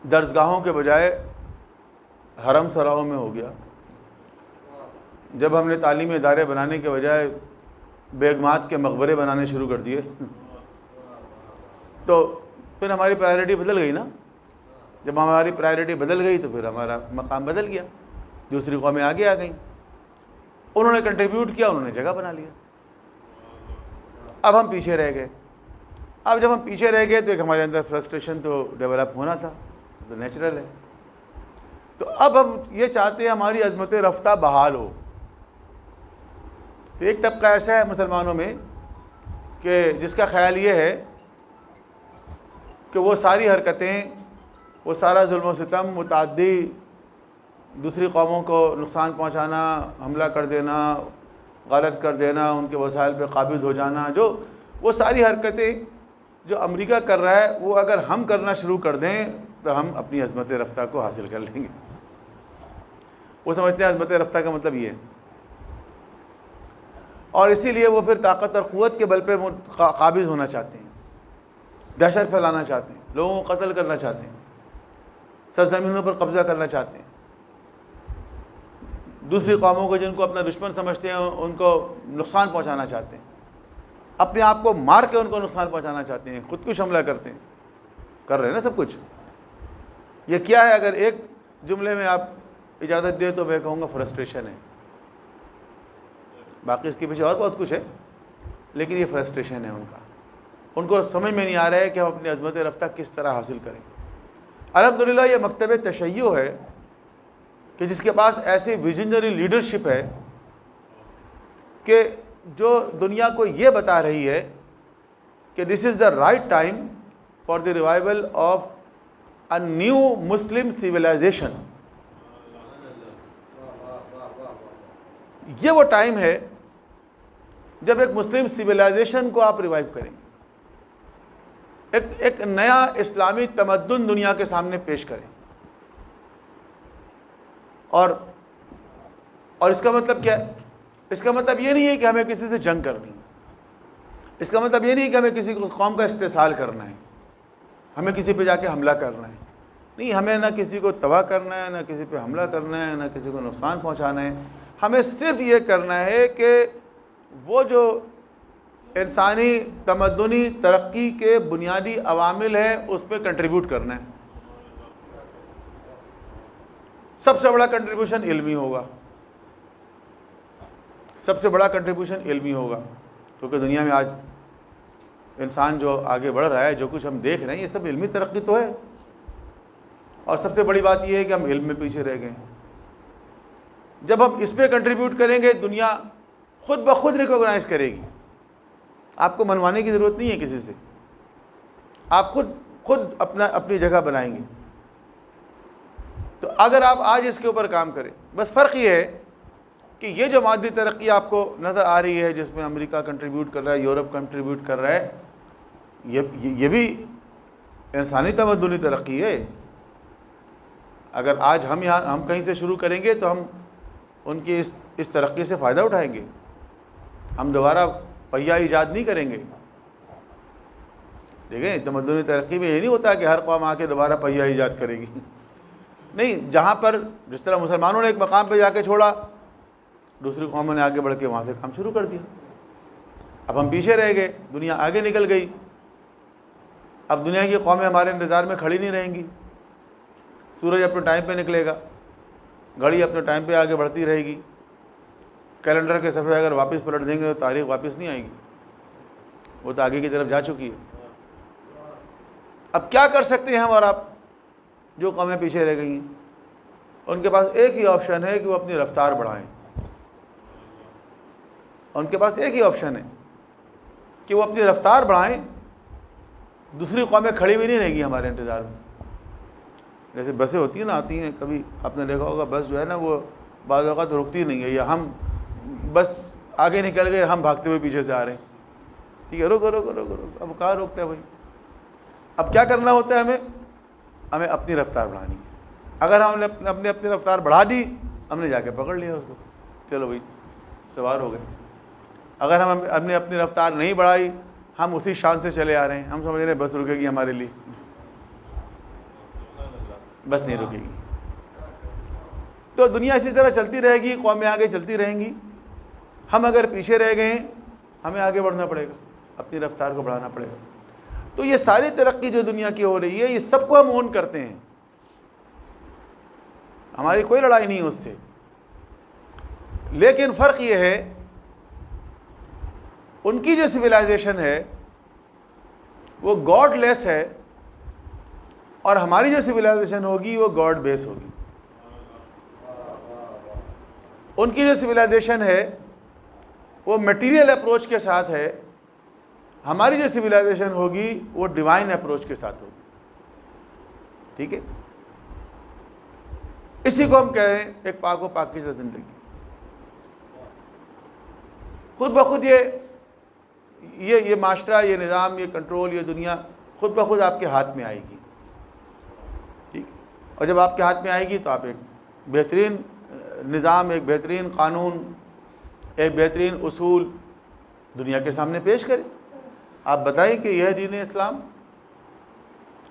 درسگاہوں کے بجائے حرم سراہوں میں ہو گیا، جب ہم نے تعلیمی ادارے بنانے کے بجائے بیگمات کے مقبرے بنانے شروع کر دیے، تو پھر ہماری پرائیورٹی بدل گئی نا۔ جب ہماری پرائیورٹی بدل گئی تو پھر ہمارا مقام بدل گیا، دوسری قومیں آگے آ گئیں، انہوں نے کنٹریبیوٹ کیا، انہوں نے جگہ بنا لیا، اب ہم پیچھے رہ گئے۔ اب جب ہم پیچھے رہ گئے تو ایک ہمارے اندر فرسٹریشن تو ڈیولپ ہونا تھا، تو نیچرل ہے۔ تو اب ہم یہ چاہتے ہیں ہماری عظمت رفتہ بحال ہو۔ تو ایک طبقہ ایسا ہے مسلمانوں میں کہ جس کا خیال یہ ہے کہ وہ ساری حرکتیں، وہ سارا ظلم و ستم، متعدی دوسری قوموں کو نقصان پہنچانا، حملہ کر دینا، غلط کر دینا، ان کے وسائل پہ قابض ہو جانا، جو وہ ساری حرکتیں جو امریکہ کر رہا ہے، وہ اگر ہم کرنا شروع کر دیں تو ہم اپنی عظمت رفتہ کو حاصل کر لیں گے۔ وہ سمجھتے ہیں عظمت رفتہ کا مطلب یہ ہے، اور اسی لیے وہ پھر طاقت اور قوت کے بل پہ قابض ہونا چاہتے ہیں، دہشت پھیلانا چاہتے ہیں، لوگوں کو قتل کرنا چاہتے ہیں، سرزمینوں پر قبضہ کرنا چاہتے ہیں، دوسری قوموں کو جن کو اپنا دشمن سمجھتے ہیں ان کو نقصان پہنچانا چاہتے ہیں، اپنے آپ کو مار کے ان کو نقصان پہنچانا چاہتے ہیں، خودکش حملہ کرتے ہیں، کر رہے ہیں نا سب کچھ۔ یہ کیا ہے؟ اگر ایک جملے میں آپ اجازت دیں تو میں کہوں گا فرسٹریشن ہے، باقی اس کے پیچھے اور بہت کچھ ہے، لیکن یہ فرسٹریشن ہے ان کو سمجھ میں نہیں آ رہا ہے کہ ہم اپنی عظمت رفتہ کس طرح حاصل کریں۔ الحمدللہ یہ مکتب تشیع ہے کہ جس کے پاس ایسی ویژنری لیڈرشپ ہے کہ جو دنیا کو یہ بتا رہی ہے کہ this is the right time for the revival of a new Muslim civilisation. یہ وہ ٹائم ہے جب ایک مسلم سویلائزیشن کو آپ ریوائیو کریں، ایک نیا اسلامی تمدن دنیا کے سامنے پیش کریں۔ اور اس کا مطلب کیا ہے؟ اس کا مطلب یہ نہیں ہے کہ ہمیں کسی سے جنگ کرنی ہے، اس کا مطلب یہ نہیں کہ ہمیں کسی قوم کا استحصال کرنا ہے، ہمیں کسی پہ جا کے حملہ کرنا ہے، نہیں، ہمیں نہ کسی کو تباہ کرنا ہے، نہ کسی پہ حملہ کرنا ہے، نہ کسی کو نقصان پہنچانا ہے۔ ہمیں صرف یہ کرنا ہے کہ وہ جو انسانی تمدنی ترقی کے بنیادی عوامل ہیں اس پہ کنٹریبیوٹ کرنا ہے۔ سب سے بڑا کنٹریبیوشن علمی ہوگا، سب سے بڑا کنٹریبیوشن علمی ہوگا، کیونکہ دنیا میں آج انسان جو آگے بڑھ رہا ہے، جو کچھ ہم دیکھ رہے ہیں، یہ سب علمی ترقی تو ہے، اور سب سے بڑی بات یہ ہے کہ ہم علم میں پیچھے رہ گئے ہیں۔ جب ہم اس پہ کنٹریبیوٹ کریں گے، دنیا خود بخود ریکوگنائز کرے گی، آپ کو منوانے کی ضرورت نہیں ہے کسی سے، آپ خود اپنی جگہ بنائیں گے۔ تو اگر آپ آج اس کے اوپر کام کریں، بس فرق یہ ہے کہ یہ جو مادی ترقی آپ کو نظر آ رہی ہے جس میں امریکہ کنٹریبیوٹ کر رہا ہے، یورپ کنٹریبیوٹ کر رہا ہے، یہ بھی انسانی تمدنی ترقی ہے۔ اگر آج ہم کہیں سے شروع کریں گے تو ہم ان کی اس ترقی سے فائدہ اٹھائیں گے، ہم دوبارہ پہیہ ایجاد نہیں کریں گے۔ دیکھیں تمدنی ترقی میں یہ نہیں ہوتا کہ ہر قوم آ کے دوبارہ پہیہ ایجاد کرے گی، نہیں، جہاں پر جس طرح مسلمانوں نے ایک مقام پہ جا کے چھوڑا، دوسری قوموں نے آگے بڑھ کے وہاں سے کام شروع کر دیا۔ اب ہم پیچھے رہ گئے، دنیا آگے نکل گئی، اب دنیا کی قومیں ہمارے انتظار میں کھڑی نہیں رہیں گی۔ سورج اپنے ٹائم پہ نکلے گا، گھڑی اپنے ٹائم پہ آگے بڑھتی رہے گی، کیلنڈر کے صفحے اگر واپس پلٹ دیں گے تو تاریخ واپس نہیں آئے گی، وہ تو آگے کی طرف جا چکی ہے۔ اب کیا کر سکتے ہیں ہم اور آپ جو قومیں پیچھے رہ گئی ہیں؟ ان کے پاس ایک ہی آپشن ہے کہ وہ اپنی رفتار بڑھائیں، ان کے پاس ایک ہی آپشن ہے کہ وہ اپنی رفتار بڑھائیں۔ دوسری قومیں کھڑی بھی نہیں رہیں گی ہمارے انتظار میں۔ جیسے بسیں ہوتی ہیں نا، آتی ہیں، کبھی آپ نے دیکھا ہوگا بس جو ہے نا وہ بعض اوقات رکتی نہیں ہے، یا ہم بس آگے نکل گئے، ہم بھاگتے ہوئے پیچھے سے آ رہے ہیں، ٹھیک ہے، رکو رکو رکو رکو، اب کہاں روکتا ہے بھائی؟ اب کیا کرنا ہوتا ہے ہمیں اپنی رفتار بڑھانی ہے۔ اگر ہم نے اپنی رفتار بڑھا دی، ہم نے جا کے پکڑ لیا اس کو، چلو بھائی سوار ہو گئے۔ اگر ہم نے اپنی رفتار نہیں بڑھائی، ہم اسی شان سے چلے آ رہے ہیں، ہم سمجھ رہے ہیں بس رکے گی ہمارے لیے، بس نہیں رکے گی۔ تو دنیا اسی طرح چلتی رہے گی، قومیں آگے چلتی رہیں گی، ہم اگر پیچھے رہ گئے ہیں ہمیں آگے بڑھنا پڑے گا، اپنی رفتار کو بڑھانا پڑے گا۔ تو یہ ساری ترقی جو دنیا کی ہو رہی ہے، یہ سب کو ہم اون کرتے ہیں، ہماری کوئی لڑائی نہیں ہے اس سے۔ لیکن فرق یہ ہے ان کی جو سویلائزیشن ہے وہ گاڈ لیس ہے، اور ہماری جو سویلائزیشن ہوگی وہ گاڈ بیس ہوگی۔ ان کی جو سویلائزیشن ہے وہ میٹیریل اپروچ کے ساتھ ہے، ہماری جو سویلائزیشن ہوگی وہ ڈیوائن اپروچ کے ساتھ ہوگی، ٹھیک ہے؟ اسی کو ہم کہیں ایک پاک و پاکیزہ زندگی۔ خود بخود یہ معاشرہ، یہ نظام، یہ کنٹرول، یہ دنیا خود بخود آپ کے ہاتھ میں آئے گی، ٹھیک؟ اور جب آپ کے ہاتھ میں آئے گی تو آپ ایک بہترین نظام، ایک بہترین قانون، ایک بہترین اصول دنیا کے سامنے پیش کریں۔ آپ بتائیں کہ یہ ہے دین اسلام۔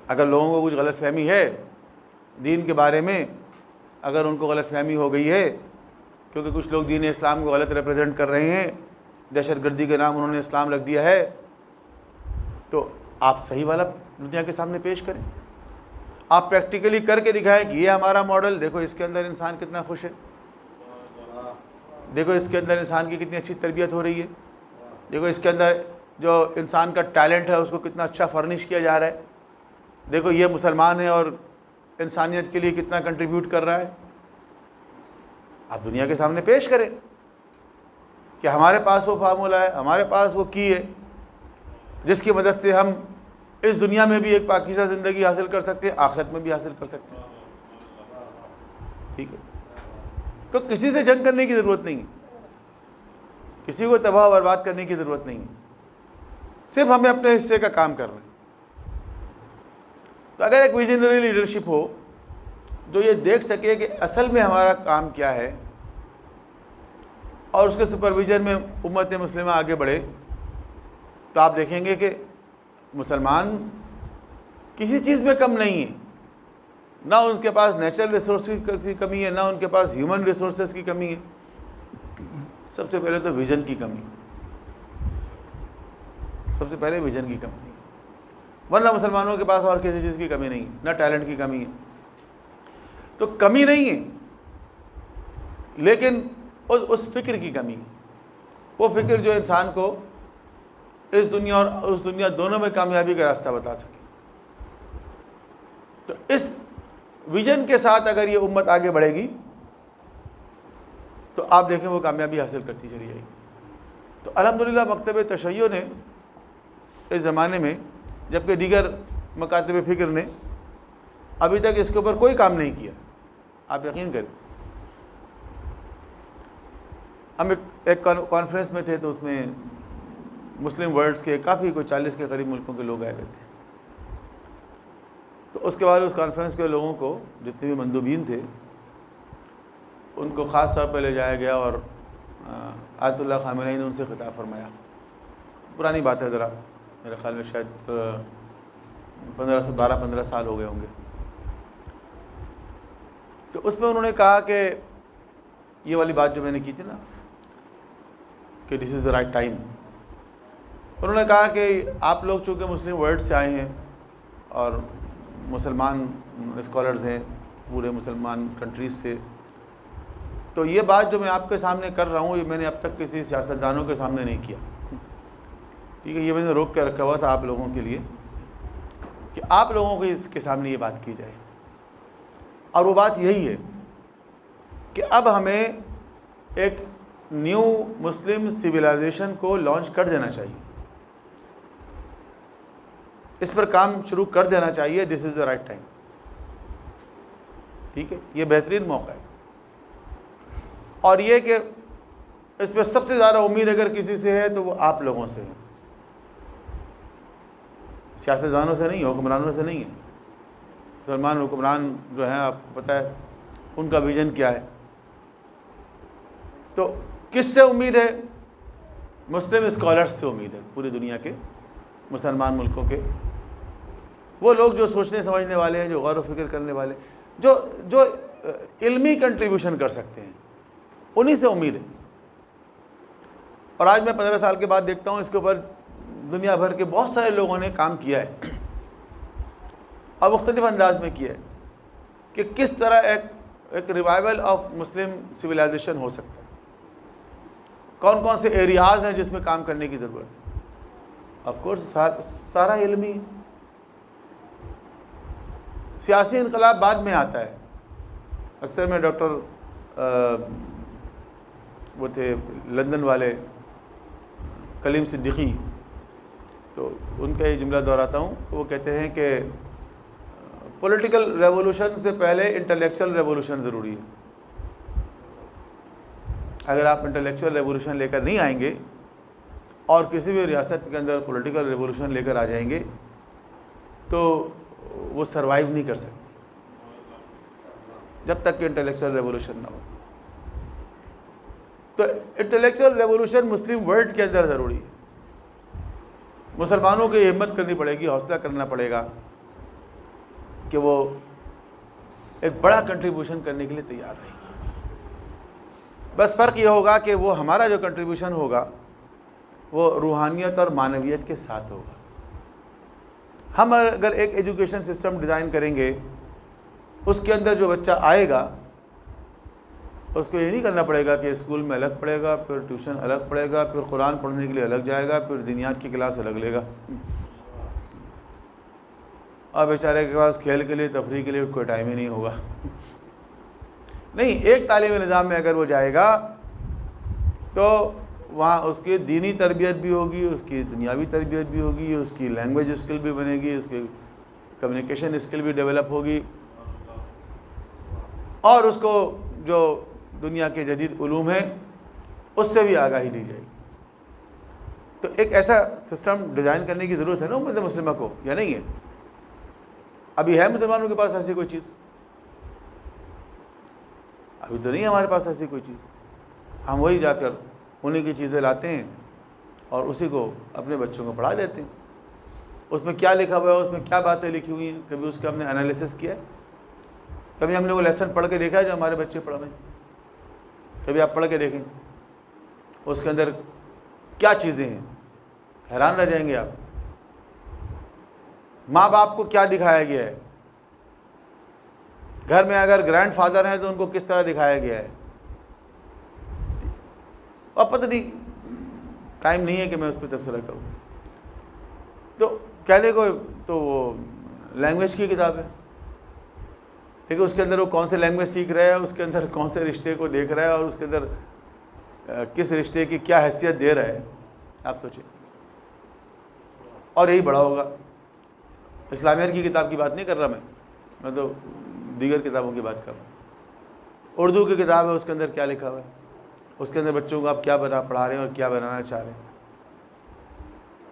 اگر لوگوں کو کچھ غلط فہمی ہے دین کے بارے میں، اگر ان کو غلط فہمی ہو گئی ہے، کیونکہ کچھ لوگ دین اسلام کو غلط ریپرزینٹ کر رہے ہیں، دہشت گردی کے نام انہوں نے اسلام رکھ دیا ہے، تو آپ صحیح والا دنیا کے سامنے پیش کریں، آپ پریکٹیکلی کر کے دکھائیں کہ یہ ہمارا ماڈل، دیکھو اس کے اندر انسان کتنا خوش ہے، دیکھو اس کے اندر انسان کی کتنی اچھی تربیت ہو رہی ہے، دیکھو اس کے اندر جو انسان کا ٹیلنٹ ہے اس کو کتنا اچھا فرنش کیا جا رہا ہے، دیکھو یہ مسلمان ہے اور انسانیت کے لیے کتنا کنٹریبیوٹ کر رہا ہے۔ آپ دنیا کے سامنے پیش کریں کہ ہمارے پاس وہ فارمولہ ہے، ہمارے پاس وہ کی ہے جس کی مدد سے ہم اس دنیا میں بھی ایک پاکیزہ زندگی حاصل کر سکتے ہیں، آخرت میں بھی حاصل کر سکتے ہیں، ٹھیک ہے؟ تو کسی سے جنگ کرنے کی ضرورت نہیں ہے، کسی کو تباہ و برباد کرنے کی ضرورت نہیں ہے، صرف ہمیں اپنے حصے کا کام کرنا ہے۔ تو اگر ایک ویژنری لیڈرشپ ہو جو یہ دیکھ سکے کہ اصل میں ہمارا کام کیا ہے، اور اس کے سپرویژن میں امت مسلمہ آگے بڑھے، تو آپ دیکھیں گے کہ مسلمان کسی چیز میں کم نہیں ہے، نہ ان کے پاس نیچرل ریسورسز کی کمی ہے، نہ ان کے پاس ہیومن ریسورسز کی کمی ہے، سب سے پہلے تو ویژن کی کمی ہے، سب سے پہلے ویژن کی کمی ہے، ورنہ مسلمانوں کے پاس اور کسی چیز کی کمی نہیں ہے، نہ ٹیلنٹ کی کمی ہے۔ تو کمی نہیں ہے، لیکن اس فکر کی کمی ہے، وہ فکر جو انسان کو اس دنیا اور اس دنیا دونوں میں کامیابی کا راستہ بتا سکے۔ تو اس ویژن کے ساتھ اگر یہ امت آگے بڑھے گی تو آپ دیکھیں وہ کامیابی حاصل کرتی چلی جائے گی۔ تو الحمدللہ مکتب تشیع نے اس زمانے میں، جبکہ دیگر مکاتب فکر نے ابھی تک اس کے اوپر کوئی کام نہیں کیا، آپ یقین کریں. ہم ایک کانفرنس میں تھے تو اس میں مسلم ورلڈس کے کافی کوئی 40 کے قریب ملکوں کے لوگ آئے ہوئے تھے. تو اس کے بعد اس کانفرنس کے لوگوں کو جتنے بھی مندوبین تھے ان کو خاص طور پہ لے جایا گیا اور آیت اللہ خامنئی نے ان سے خطاب فرمایا. پرانی بات ہے ذرا، میرے خیال میں شاید 12-15 سال ہو گئے ہوں گے. تو اس میں انہوں نے کہا کہ یہ والی بات جو میں نے کی تھی نا کہ this is the right time. انہوں نے کہا کہ آپ لوگ چونکہ مسلم ورلڈ سے آئے ہیں اور مسلمان اسکالرز ہیں پورے مسلمان کنٹریز سے، تو یہ بات جو میں آپ کے سامنے کر رہا ہوں یہ میں نے اب تک کسی سیاستدانوں کے سامنے نہیں کیا. ٹھیک ہے، یہ میں نے روک کے رکھا ہوا تھا آپ لوگوں کے لیے کہ آپ لوگوں کو اس کے سامنے یہ بات کی جائے. اور وہ بات یہی ہے کہ اب ہمیں ایک نیو مسلم سویلائزیشن کو لانچ کر دینا چاہیے، اس پر کام شروع کر دینا چاہیے. دس از دا رائٹ ٹائم. ٹھیک ہے، یہ بہترین موقع ہے. اور یہ کہ اس پہ سب سے زیادہ امید اگر کسی سے ہے تو وہ آپ لوگوں سے ہے، سیاستدانوں سے نہیں، حکمرانوں سے نہیں ہے. مسلمان حکمران جو ہیں آپ کو پتہ ہے ان کا ویژن کیا ہے. تو کس سے امید ہے؟ مسلم اسکالرز سے امید ہے، پوری دنیا کے مسلمان ملکوں کے وہ لوگ جو سوچنے سمجھنے والے ہیں، جو غور و فکر کرنے والے، جو علمی کنٹریبیوشن کر سکتے ہیں، انہی سے امید ہے. اور آج میں 15 سال کے بعد دیکھتا ہوں اس کے اوپر دنیا بھر کے بہت سارے لوگوں نے کام کیا ہے اور مختلف انداز میں کیا ہے کہ کس طرح ایک ریوائول آف مسلم سویلائزیشن ہو سکتا ہے. کون کون سے ایریاز ہیں جس میں کام کرنے کی ضرورت ہے. آف کورس سارا علمی. سیاسی انقلاب بعد میں آتا ہے. اکثر میں ڈاکٹر وہ تھے لندن والے کلیم صدیقی، تو ان کا یہ جملہ دہراتا ہوں. وہ کہتے ہیں کہ پولیٹیکل ریولوشن سے پہلے انٹلیکچل ریولوشن ضروری ہے. اگر آپ انٹلیکچل ریولوشن لے کر نہیں آئیں گے اور کسی بھی ریاست کے اندر پولیٹیکل ریولوشن لے کر آ جائیں گے تو وہ سروائیو نہیں کر سکتی جب تک کہ انٹلیکچل ریولوشن نہ ہو. تو انٹلیکچل ریولوشن مسلم ورلڈ کے اندر ضروری ہے. مسلمانوں کی ہمت کرنی پڑے گی، حوصلہ کرنا پڑے گا کہ وہ ایک بڑا کنٹریبیوشن کرنے کے لیے تیار رہیں. بس فرق یہ ہوگا کہ وہ ہمارا جو کنٹریبیوشن ہوگا وہ روحانیت اور معنویت کے ساتھ ہوگا. ہم اگر ایک ایجوکیشن سسٹم ڈیزائن کریں گے، اس کے اندر جو بچہ آئے گا اس کو یہ نہیں کرنا پڑے گا کہ اسکول میں الگ پڑھے گا، پھر ٹیوشن الگ پڑھے گا، پھر قرآن پڑھنے کے لیے الگ جائے گا، پھر دینیات کی کلاس الگ لے گا، اور بیچارے کے پاس کھیل کے لیے تفریح کے لیے کوئی ٹائم ہی نہیں ہوگا. نہیں، ایک تعلیمی نظام میں اگر وہ جائے گا تو وہاں اس کی دینی تربیت بھی ہوگی، اس کی دنیاوی تربیت بھی ہوگی، اس کی لینگویج اسکل بھی بنے گی، اس کی کمیونیکیشن اسکل بھی ڈیولپ ہوگی، اور اس کو جو دنیا کے جدید علوم ہیں اس سے بھی آگاہی دی جائے گی. تو ایک ایسا سسٹم ڈیزائن کرنے کی ضرورت ہے نا امت مسلمہ کو، یا نہیں ہے؟ ابھی ہے مسلمانوں کے پاس ایسی کوئی چیز؟ ابھی تو نہیں ہے ہمارے پاس ایسی کوئی چیز. ہم وہی جا کر انہی کی چیزیں لاتے ہیں اور اسی کو اپنے بچوں کو پڑھا دیتے ہیں. اس میں کیا لکھا ہوا ہے، اس میں کیا باتیں لکھی ہوئی ہیں، کبھی اس کا ہم نے انالیسس کیا ہے؟ کبھی ہم نے وہ لیسن پڑھ کے دیکھا ہے جو ہمارے بچے پڑھ رہے ہیں؟ کبھی آپ پڑھ کے دیکھیں اس کے اندر کیا چیزیں ہیں، حیران رہ جائیں گے آپ. ماں باپ کو کیا دکھایا گیا ہے، گھر میں اگر گرینڈ فادر ہیں تو ان کو کس طرح دکھایا گیا ہے. اور پتہ نہیں، ٹائم نہیں ہے کہ میں اس پہ تبصرہ کروں. تو کہنے کو تو وہ لینگویج کی کتاب ہے، لیکن اس کے اندر وہ کون سے لینگویج سیکھ رہا ہے، اس کے اندر کون سے رشتے کو دیکھ رہا ہے، اور اس کے اندر کس رشتے کی کیا حیثیت دے رہا ہے، آپ سوچیں. اور یہی بڑا ہوگا. اسلامیات کی کتاب کی بات نہیں کر رہا میں تو دیگر کتابوں کی بات کر رہا ہوں. اردو کی کتاب ہے، اس کے اندر کیا لکھا ہوا ہے، اس کے اندر بچوں کو آپ کیا پڑھا رہے ہیں اور کیا بنانا چاہ رہے ہیں،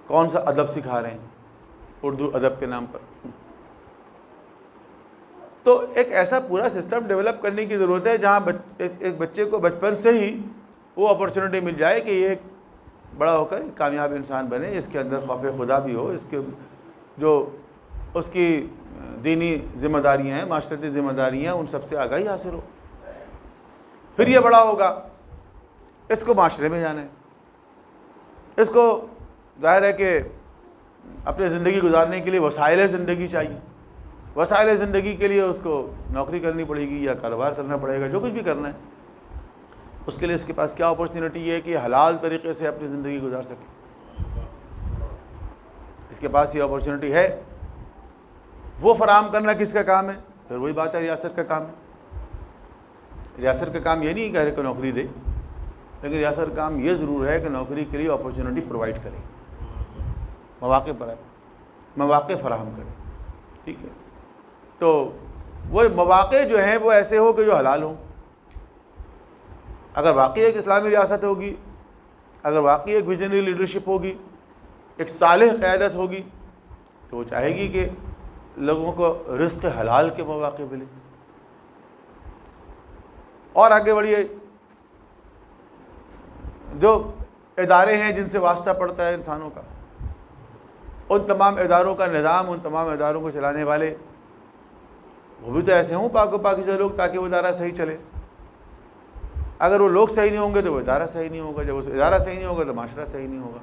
کون سا ادب سکھا رہے ہیں اردو ادب کے نام پر. تو ایک ایسا پورا سسٹم ڈیولپ کرنے کی ضرورت ہے جہاں ایک بچے کو بچپن سے ہی وہ اپرچونٹی مل جائے کہ یہ ایک بڑا ہو کر کامیاب انسان بنے، اس کے اندر خوف خدا بھی ہو، اس کے جو اس کی دینی ذمہ داریاں ہیں، معاشرتی ذمہ داریاں ہیں، ان سب سے آگاہی حاصل ہو. پھر یہ بڑا ہوگا، اس کو معاشرے میں جانا ہے، اس کو ظاہر ہے کہ اپنی زندگی گزارنے کے لیے وسائل زندگی چاہیے. وسائل زندگی کے لیے اس کو نوکری کرنی پڑے گی یا کاروبار کرنا پڑے گا، جو کچھ بھی کرنا ہے. اس کے لیے اس کے پاس کیا اپرچونٹی ہے کہ حلال طریقے سے اپنی زندگی گزار سکے. اس کے پاس یہ اپرچونٹی ہے. وہ فراہم کرنا کس کا کام ہے؟ پھر وہی بات ہے، ریاست کا کام ہے. ریاست کا کام یہ نہیں کہہ رہے کہ نوکری دے، لیکن ریاست کا کام یہ ضرور ہے کہ نوکری کے لیے اپرچونٹی پرووائڈ کرے، مواقع فراہم کرے. ٹھیک ہے، تو وہ مواقع جو ہیں وہ ایسے ہو کہ جو حلال ہوں. اگر واقعی ایک اسلامی ریاست ہوگی، اگر واقعی ایک ویژنری لیڈرشپ ہوگی، ایک صالح قیادت ہوگی، تو وہ چاہے گی کہ لوگوں کو رزق حلال کے مواقع ملے. اور آگے بڑھیے، جو ادارے ہیں جن سے واسطہ پڑتا ہے انسانوں کا، ان تمام اداروں کا نظام، ان تمام اداروں کو چلانے والے وہ بھی تو ایسے ہوں پاک و پاکیزہ لوگ، تاکہ وہ ادارہ صحیح چلے. اگر وہ لوگ صحیح نہیں ہوں گے تو وہ ادارہ صحیح نہیں ہوگا، جب وہ ادارہ صحیح نہیں ہوگا تو معاشرہ صحیح نہیں ہوگا.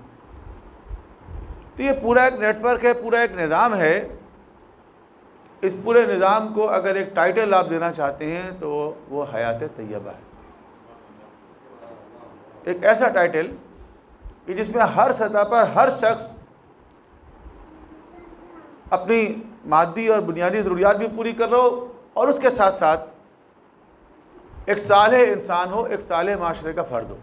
تو یہ پورا ایک نیٹ ورک ہے، پورا ایک نظام ہے. اس پورے نظام کو اگر ایک ٹائٹل آپ دینا چاہتے ہیں تو وہ حیات طیبہ ہے. ایک ایسا ٹائٹل کہ جس میں ہر سطح پر ہر شخص اپنی مادی اور بنیادی ضروریات بھی پوری کر رہا ہو، اور اس کے ساتھ ساتھ ایک صالح انسان ہو، ایک صالح معاشرے کا فرد ہو.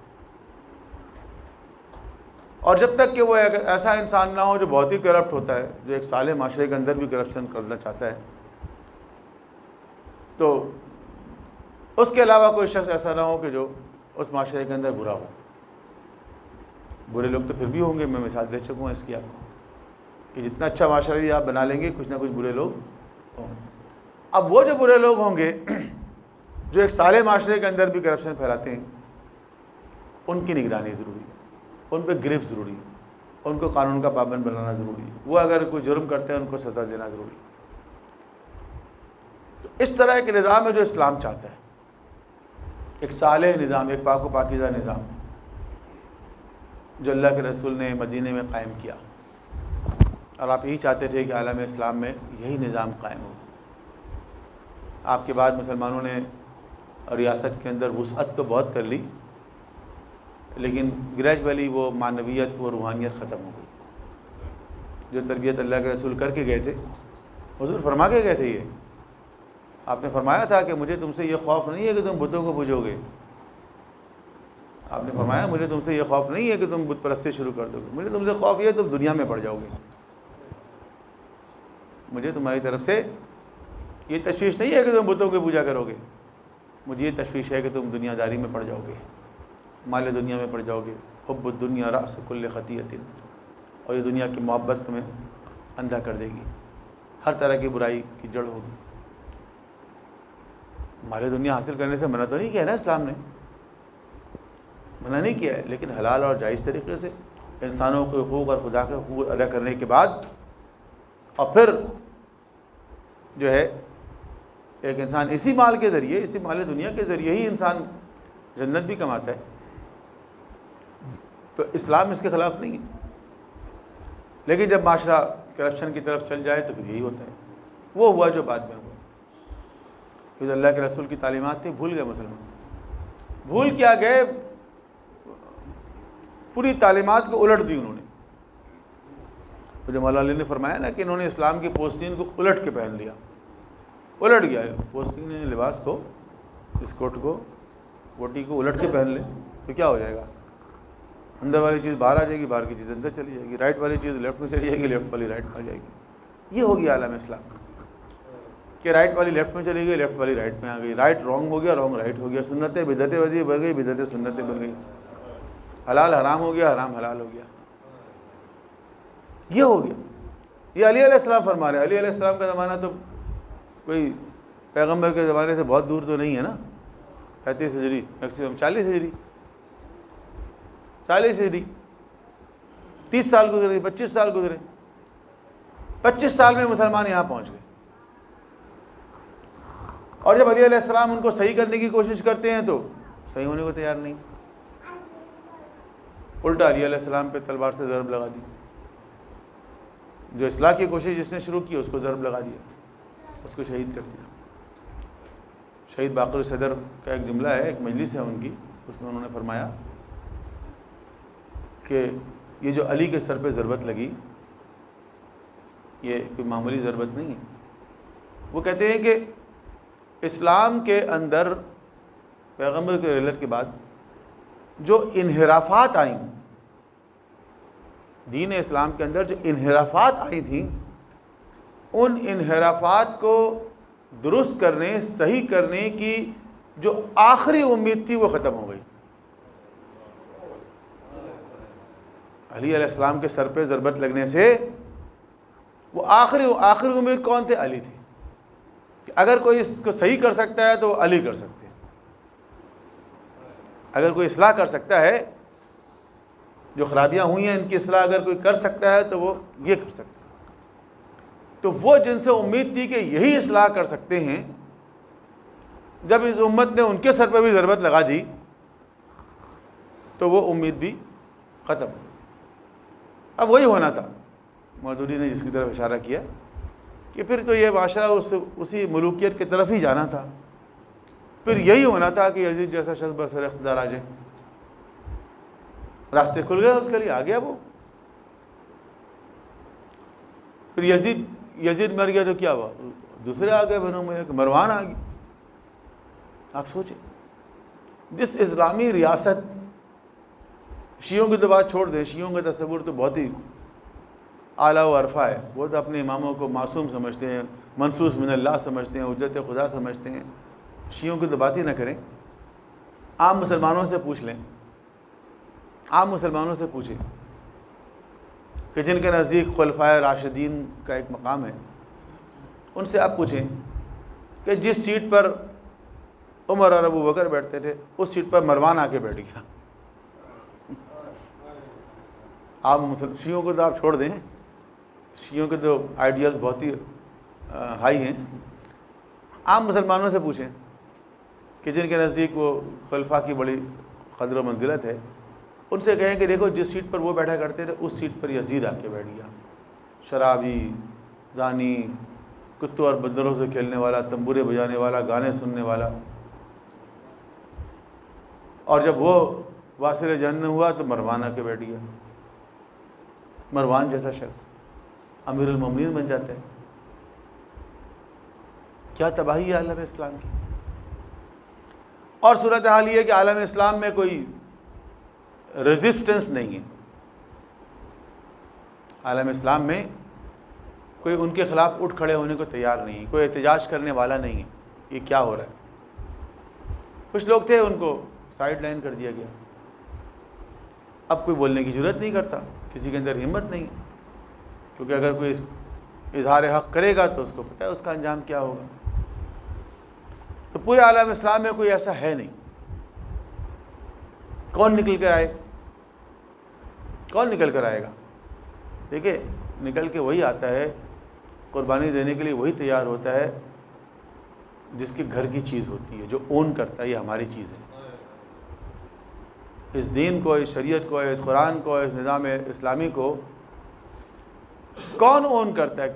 اور جب تک کہ وہ ایک ایسا انسان نہ ہو جو بہت ہی کرپٹ ہوتا ہے، جو ایک صالح معاشرے کے اندر بھی کرپشن کرنا چاہتا ہے، تو اس کے علاوہ کوئی شخص ایسا نہ ہو کہ جو اس معاشرے کے اندر برا ہو. برے لوگ تو پھر بھی ہوں گے، میں مثال دے چکا ہوں اس کی آپ کو کہ جتنا اچھا معاشرہ بھی آپ بنا لیں گے، کچھ نہ کچھ برے لوگ ہوں گے. اب وہ جو برے لوگ ہوں گے جو ایک صالح معاشرے کے اندر بھی کرپشن پھیلاتے ہیں، ان کی نگرانی ضروری ہے، ان پہ گرفت ضروری ہے، ان کو قانون کا پابند بنانا ضروری ہے. وہ اگر کوئی جرم کرتے ہیں ان کو سزا دینا ضروری ہے. تو اس طرح ایک نظام ہے جو اسلام چاہتا ہے، ایک صالح نظام، ایک پاک و پاکیزہ نظام جو اللہ کے رسول نے مدینے میں قائم کیا. اور آپ یہی چاہتے تھے کہ عالم اسلام میں یہی نظام قائم ہو. آپ کے بعد مسلمانوں نے ریاست کے اندر وسعت تو بہت کر لی، لیکن گریجولی وہ معنویت، وہ روحانیت ختم ہو گئی. جو تربیت اللہ کے رسول کر کے گئے تھے، حضور فرما کے گئے تھے. یہ آپ نے فرمایا تھا کہ مجھے تم سے یہ خوف نہیں ہے کہ تم بتوں کو پوجو گے. آپ نے فرمایا مجھے تم سے یہ خوف نہیں ہے کہ تم بت پرستی شروع کر دو گے، مجھے تم سے خوف یہ ہے تم دنیا میں پڑ جاؤ گے. مجھے تمہاری طرف سے یہ تشویش نہیں ہے کہ تم بتوں کی پوجا کرو گے، مجھے یہ تشویش ہے کہ تم دنیا داری میں پڑ جاؤ گے، مال دنیا میں پڑ جاؤ گے. حب الدنیا رأس کل خطیئۃ، اور یہ دنیا کی محبت تمہیں اندھا کر دے گی، ہر طرح کی برائی کی جڑ ہوگی. مال دنیا حاصل کرنے سے منع تو نہیں کیا ہے نا اسلام نے، منع نہیں کیا ہے، لیکن حلال اور جائز طریقے سے انسانوں کے حقوق اور خدا کے حقوق ادا کرنے کے بعد، اور پھر جو ہے ایک انسان اسی مال کے ذریعے، اسی مال دنیا کے ذریعے ہی انسان جنت بھی کماتا ہے. تو اسلام اس کے خلاف نہیں ہے. لیکن جب معاشرہ کرپشن کی طرف چل جائے تو پھر یہی ہوتا ہے. وہ ہوا جو بعد میں ہوا، کہ اللہ کے رسول کی تعلیمات تھی، بھول گئے مسلمان. بھول کیا گئے؟ پوری تعلیمات کو الٹ دی انہوں نے. جو مولا علی نے فرمایا نا کہ انہوں نے اسلام کی پوستین کو الٹ کے پہن لیا، الٹ گیا ہے. پوستین لباس کو، اس کوٹ کو، کوٹی کو الٹ کے پہن لے تو کیا ہو جائے گا؟ اندر والی چیز باہر آ جائے گی، باہر کی چیز اندر چلی جائے گی، رائٹ والی چیز لیفٹ میں چلی جائے گی، لیفٹ والی رائٹ میں آ جائے گی. یہ ہوگی عالم اسلام کہ رائٹ والی لیفٹ میں چلی گئی، لیفٹ والی رائٹ میں آ گئی، رائٹ رانگ ہو گیا، رانگ رائٹ ہو گیا، سنتیں بدعتیں بن گئی، بدعتیں سنتیں بن گئی، حلال حرام ہو گیا، حرام حلال ہو گیا. یہ ہو گیا. یہ علی علیہ السلام فرما رہے ہیں. علی علیہ السلام کا زمانہ تو کوئی پیغمبر کے زمانے سے بہت دور تو نہیں ہے نا، 35 ہجری میکسیمم 40 ہجری، 40 ہجری، 30 سال گزرے، 25 سال گزرے. 25 سال میں مسلمان یہاں پہنچ گئے. اور جب علی علیہ السلام ان کو صحیح کرنے کی کوشش کرتے ہیں تو صحیح ہونے کو تیار نہیں، الٹا علی علیہ السلام پہ تلوار سے ضرب لگا دی. جو اصلاح کی کوشش جس نے شروع کی اس کو ضرب لگا دیا، اس کو شہید کر دیا. شہید باقر صدر کا ایک جملہ ہے، ایک مجلس ہے ان کی، اس میں انہوں نے فرمایا کہ یہ جو علی کے سر پہ ضربت لگی یہ کوئی معمولی ضربت نہیں ہے. وہ کہتے ہیں کہ اسلام کے اندر پیغمبر کے رحلت کے بعد جو انحرافات آئیں، دین اسلام کے اندر جو انحرافات آئی تھیں، ان انحرافات کو درست کرنے، صحیح کرنے کی جو آخری امید تھی وہ ختم ہو گئی. علی علیہ السلام کے سر پہ ضربت لگنے سے وہ آخری امید کون تھے؟ علی تھی. کہ اگر کوئی اس کو صحیح کر سکتا ہے تو وہ علی کر سکتے ہیں، اگر کوئی اصلاح کر سکتا ہے، جو خرابیاں ہوئی ہیں ان کی اصلاح اگر کوئی کر سکتا ہے تو وہ یہ کر سکتا ہے. تو وہ جن سے امید تھی کہ یہی اصلاح کر سکتے ہیں، جب اس امت نے ان کے سر پہ بھی ضربت لگا دی تو وہ امید بھی ختم. اب وہی ہونا تھا، مودودی نے جس کی طرف اشارہ کیا کہ پھر تو یہ معاشرہ اسی ملوکیت کی طرف ہی جانا تھا. پھر یہی ہونا تھا کہ یزید جیسا شخص برسر اقتدار آ جائے. راستے کھل گئے اس کے لیے، آ گیا وہ. پھر یزید مر گیا تو کیا ہوا؟ دوسرے آ گئے بنو امیہ، مروان آ گیا. آپ سوچیں، جس اسلامی ریاست، شیعوں کی تو بات چھوڑ دیں، شیعوں کا تصور تو بہت ہی اعلیٰ و عرفہ ہے. وہ تو اپنے اماموں کو معصوم سمجھتے ہیں، منصوص من اللہ سمجھتے ہیں، حجت خدا سمجھتے ہیں. شیعوں کی تو بات ہی نہ کریں. عام مسلمانوں سے پوچھ لیں، عام مسلمانوں سے پوچھیں کہ جن کے نزدیک خلفائے راشدین کا ایک مقام ہے، ان سے آپ پوچھیں کہ جس سیٹ پر عمر اور ابو بکر بیٹھتے تھے اس سیٹ پر مروان آ کے بیٹھ گیا. آپ شیعوں کو تو آپ چھوڑ دیں، شیعوں کے تو آئیڈیلز بہت ہی ہائی ہیں. عام مسلمانوں سے پوچھیں کہ جن کے نزدیک وہ خلفاء کی بڑی قدر و منزلت ہے، ان سے کہیں کہ دیکھو جس سیٹ پر وہ بیٹھا کرتے تھے اس سیٹ پر یزید آ کے بیٹھ گیا. شرابی، زانی، کتوں اور بندروں سے کھیلنے والا، تنبورے بجانے والا، گانے سننے والا. اور جب وہ واصل جہنم ہوا تو مروان آ کے بیٹھ گیا. مروان جیسا شخص امیر المومنین بن جاتا ہے. کیا تباہی ہے عالم اسلام کی. اور صورتحال یہ ہے کہ عالم اسلام میں کوئی ریزسٹنس نہیں ہے. عالم اسلام میں کوئی ان کے خلاف اٹھ کھڑے ہونے کو تیار نہیں ہے، کوئی احتجاج کرنے والا نہیں ہے. یہ کیا ہو رہا ہے؟ کچھ لوگ تھے، ان کو سائیڈ لائن کر دیا گیا. اب کوئی بولنے کی جرت نہیں کرتا، کسی کے اندر ہمت نہیں، کیونکہ اگر کوئی اظہار حق کرے گا تو اس کو پتہ ہے اس کا انجام کیا ہوگا. تو پورے عالم اسلام میں کوئی ایسا ہے نہیں. کون نکل کر آئے؟ کون نکل کر آئے گا؟ دیکھیں، نکل کے وہی آتا ہے، قربانی دینے کے لیے وہی تیار ہوتا ہے جس کے گھر کی چیز ہوتی ہے، جو اون کرتا ہے یہ ہماری چیز ہے. اس دین کو، اس شریعت کو، اس قرآن کو، اس نظام اسلامی کو کون اون کرتا ہے؟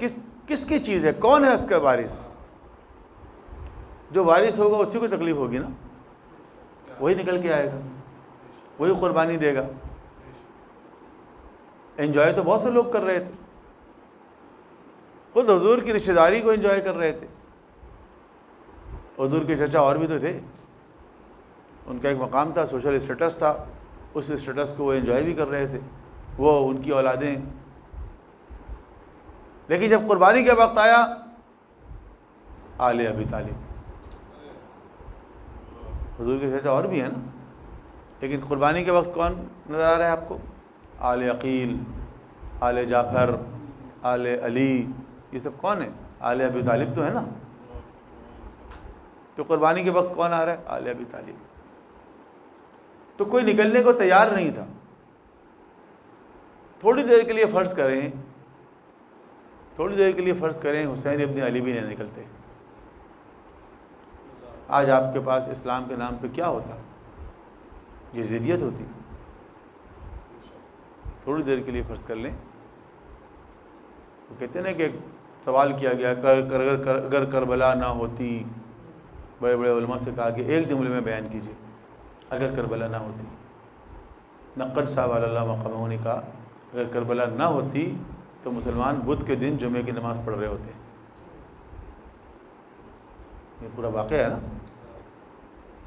کس کی چیز ہے؟ کون ہے اس کا وارث؟ جو وارث ہوگا اسی کو تکلیف ہوگی نا. وہی نکل کے آئے گا، وہی قربانی دے گا. انجوائے تو بہت سے لوگ کر رہے تھے، خود حضور کی رشتہ داری کو انجوائے کر رہے تھے. حضور کے چچا اور بھی تو تھے، ان کا ایک مقام تھا، سوشل اسٹیٹس تھا، اس اسٹیٹس کو وہ انجوائے بھی کر رہے تھے، وہ ان کی اولادیں. لیکن جب قربانی کا وقت آیا آل ابی طالب. حضور کے چچا اور بھی ہیں نا، لیکن قربانی کے وقت کون نظر آ رہا ہے آپ کو؟ آل عقیل، آل جعفر، آل علی، یہ سب کون ہیں؟ آل ابی طالب تو ہے نا. تو قربانی کے وقت کون آ رہا ہے؟ آل ابی طالب. تو کوئی نکلنے کو تیار نہیں تھا. تھوڑی دیر کے لیے فرض کریں حسین ابن علی بھی نہیں نکلتے، آج آپ کے پاس اسلام کے نام پہ کیا ہوتا؟ یہ ضدیت ہوتی. تھوڑی دیر کے لیے فرض کر لیں. وہ کہتے ہیں نا کہ ایک سوال کیا گیا اگر کربلا نہ ہوتی، بڑے بڑے علماء سے کہا کہ ایک جملے میں بیان کیجیے اگر کربلا نہ ہوتی. نقد صاحب علی اللہ مقامہ نے کہا اگر کربلا نہ ہوتی تو مسلمان بدھ کے دن جمعے کی نماز پڑھ رہے ہوتے. یہ پورا واقعہ ہے نا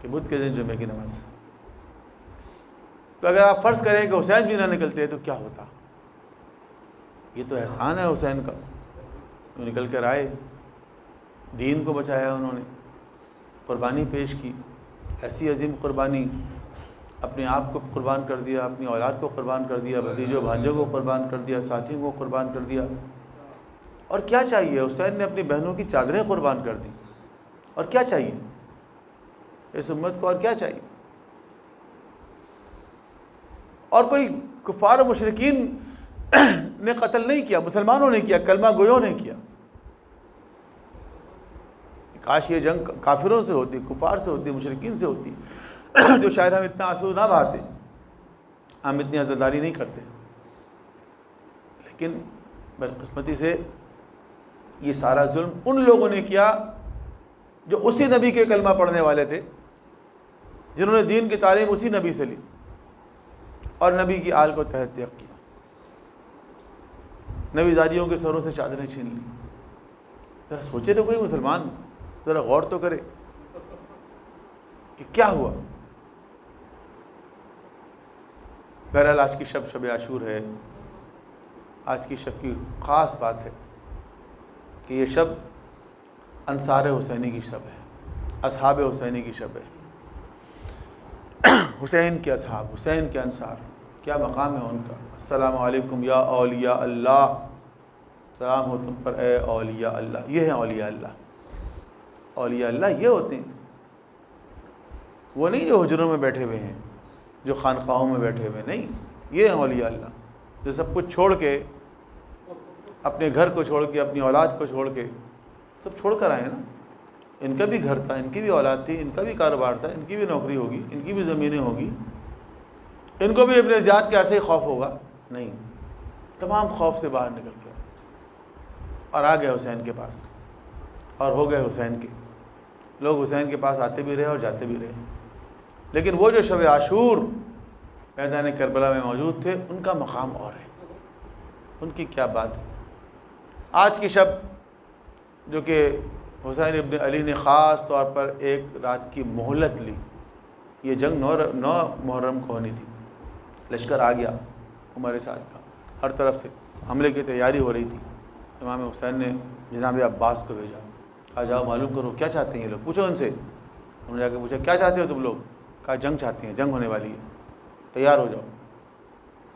کہ بدھ کے دن جمعے کی نماز. تو اگر آپ فرض کریں کہ حسین بھی نہ نکلتے تو کیا ہوتا؟ یہ تو احسان ہے حسین کا، وہ نکل کر آئے، دین کو بچایا، انہوں نے قربانی پیش کی، ایسی عظیم قربانی، اپنے آپ کو قربان کر دیا، اپنی اولاد کو قربان کر دیا، بھتیجوں بھانجوں کو قربان کر دیا، ساتھیوں کو قربان کر دیا. اور کیا چاہیے؟ حسین نے اپنی بہنوں کی چادریں قربان کر دی. اور کیا چاہیے اس امت کو؟ اور کیا چاہیے؟ اور کوئی کفار و مشرکین نے قتل نہیں کیا، مسلمانوں نے کیا، کلمہ گویوں نے کیا. کاش یہ جنگ کافروں سے ہوتی، کفار سے ہوتی، مشرکین سے ہوتی، جو شاید ہم اتنا آنسو نہ بہاتے، ہم اتنی عزاداری نہیں کرتے. لیکن بدقسمتی سے یہ سارا ظلم ان لوگوں نے کیا جو اسی نبی کے کلمہ پڑھنے والے تھے، جنہوں نے دین کی تعلیم اسی نبی سے لی اور نبی کی آل کو تحت تیغ کیا. نبی زادیوں کے سروں سے چادریں چھین لی. ذرا سوچے تو کوئی مسلمان، ذرا غور تو کرے کہ کیا ہوا. بہرحال آج کی شب عاشور ہے. آج کی شب کی خاص بات ہے کہ یہ شب انصار حسینی کی شب ہے، اصحاب حسینی کی شب ہے. حسین کے اصحاب، حسین کے انصار، کیا مقام ہے ان کا. السلام علیکم یا اولیاء اللہ، سلام ہو تم پر اے اولیاء اللہ. یہ ہیں اولیاء اللہ. اولیاء اللہ یہ ہوتے ہیں، وہ نہیں جو حجروں میں بیٹھے ہوئے ہیں، جو خانقاہوں میں بیٹھے ہوئے، نہیں. یہ ہیں اولیاء اللہ جو سب کچھ چھوڑ کے، اپنے گھر کو چھوڑ کے، اپنی اولاد کو چھوڑ کے، سب چھوڑ کر آئے نا. ان کا بھی گھر تھا، ان کی بھی اولاد تھی، ان کا بھی کاروبار تھا، ان کی بھی نوکری ہوگی، ان کی بھی زمینیں ہوگی، ان کو بھی ابن زیاد کے ایسے ہی خوف ہوگا؟ نہیں. تمام خوف سے باہر نکل کے اور آ گئے حسین کے پاس اور ہو گئے حسین کے. لوگ حسین کے پاس آتے بھی رہے اور جاتے بھی رہے. لیکن وہ جو شب عاشور میدان کربلا میں موجود تھے، ان کا مقام اور ہے. ان کی کیا بات ہے. آج کی شب جو کہ حسین ابن علی نے خاص طور پر ایک رات کی مہلت لی. یہ جنگ 9 محرم کو ہونی تھی. لشکر آ گیا عمر سعد کا، ہر طرف سے حملے کی تیاری ہو رہی تھی. امام حسین نے جناب عباس کو بھیجا، کہا جاؤ معلوم کرو کیا چاہتے ہیں یہ لوگ، پوچھو ان سے. انہوں نے جا کے پوچھا کیا چاہتے ہو تم لوگ؟ کہا جنگ چاہتے ہیں، جنگ ہونے والی ہے، تیار ہو جاؤ.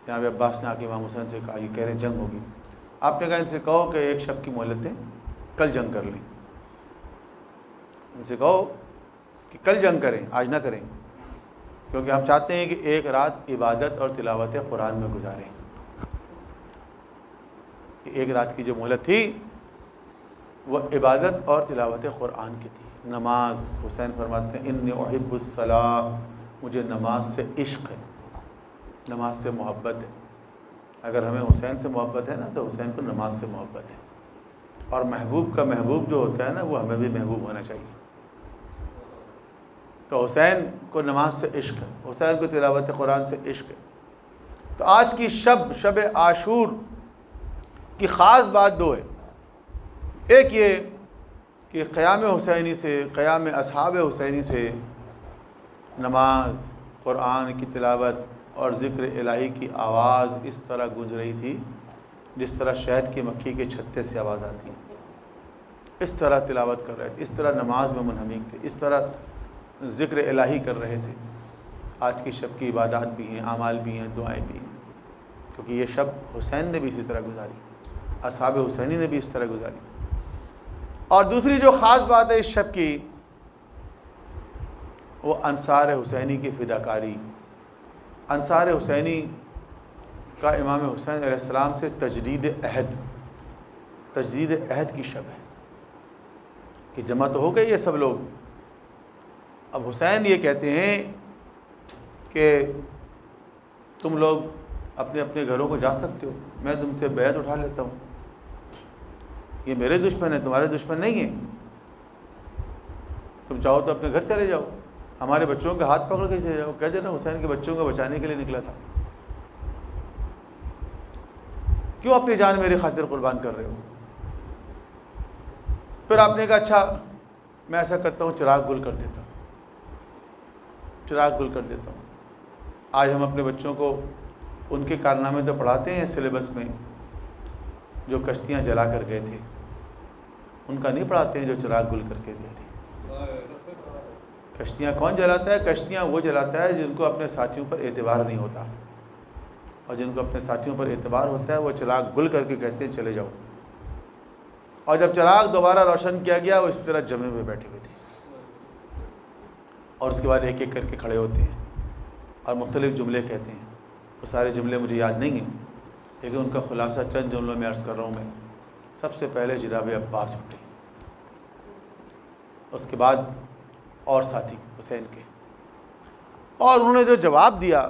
جناب عباس نے آ کے امام حسین سے کہا یہ کہہ رہے ہیں جنگ ہوگی. آپ نے کہا ان سے کہو کہ ایک شب کی مہلت دیں، کل جنگ کر لیں. ان سے کہو کہ کل جنگ کریں، آج نہ کریں، کیونکہ ہم چاہتے ہیں کہ ایک رات عبادت اور تلاوت قرآن میں گزاریں. کہ ایک رات کی جو مہلت تھی وہ عبادت اور تلاوت قرآن کی تھی. نماز، حسین فرماتے ہیں انی احب الصلاۃ، مجھے نماز سے عشق ہے، نماز سے محبت ہے. اگر ہمیں حسین سے محبت ہے نا تو حسین کو نماز سے محبت ہے. اور محبوب کا محبوب جو ہوتا ہے نا وہ ہمیں بھی محبوب ہونا چاہیے. تو حسین کو نماز سے عشق ہے، حسین کو تلاوت قرآن سے عشق ہے. تو آج کی شب عاشور کی خاص بات 2 ہے. ایک یہ کہ قیام حسینی سے، قیام اصحاب حسینی سے نماز، قرآن کی تلاوت اور ذکر الہی کی آواز اس طرح گونج رہی تھی جس طرح شہد کی مکھی کے چھتے سے آواز آتی ہے. اس طرح تلاوت کر رہے تھے، اس طرح نماز میں منہمک تھے، اس طرح ذکر الہی کر رہے تھے۔ آج کی شب کی عبادات بھی ہیں، اعمال بھی ہیں، دعائیں بھی ہیں، کیونکہ یہ شب حسین نے بھی اسی طرح گزاری، اصحاب حسینی نے بھی اس طرح گزاری۔ اور دوسری جو خاص بات ہے اس شب کی، وہ انصار حسینی کی فداکاری۔ انصار حسینی کا امام حسین علیہ السلام سے تجدید عہد کی شب ہے کہ جمع تو ہو گئے یہ سب لوگ۔ اب حسین یہ کہتے ہیں کہ تم لوگ اپنے اپنے گھروں کو جا سکتے ہو، میں تم سے بیعت اٹھا لیتا ہوں، یہ میرے دشمن ہیں، تمہارے دشمن نہیں ہیں، تم چاہو تو اپنے گھر چلے جاؤ، ہمارے بچوں کے ہاتھ پکڑ کے چلے جاؤ۔ کہہ دینا حسین کے بچوں کو بچانے کے لیے نکلا تھا، کیوں اپنی جان میری خاطر قربان کر رہے ہو؟ پھر آپ نے کہا اچھا میں ایسا کرتا ہوں، چراغ گل کر دیتا ہوں، چراغ گل کر دیتا ہوں۔ آج ہم اپنے بچوں کو ان کے کارنامے تو پڑھاتے ہیں سلیبس میں، جو کشتیاں جلا کر گئے تھے، ان کا نہیں پڑھاتے ہیں جو چراغ گل کر کے گئے تھے۔ کشتیاں کون جلاتا ہے؟ کشتیاں وہ جلاتا ہے جن کو اپنے ساتھیوں پر اعتبار نہیں ہوتا، اور جن کو اپنے ساتھیوں پر اعتبار ہوتا ہے وہ چراغ گل کر کے کہتے ہیں چلے جاؤ۔ اور جب چراغ دوبارہ روشن کیا گیا وہ اسی طرح جمے ہوئے بیٹھے ہوئے تھے، اور اس کے بعد ایک ایک کر کے کھڑے ہوتے ہیں اور مختلف جملے کہتے ہیں۔ وہ سارے جملے مجھے یاد نہیں ہیں، لیکن ان کا خلاصہ چند جملوں میں عرض کر رہا ہوں میں۔ سب سے پہلے جناب عباس اٹھے، اس کے بعد اور ساتھی حسین کے، اور انہوں نے جو جواب دیا،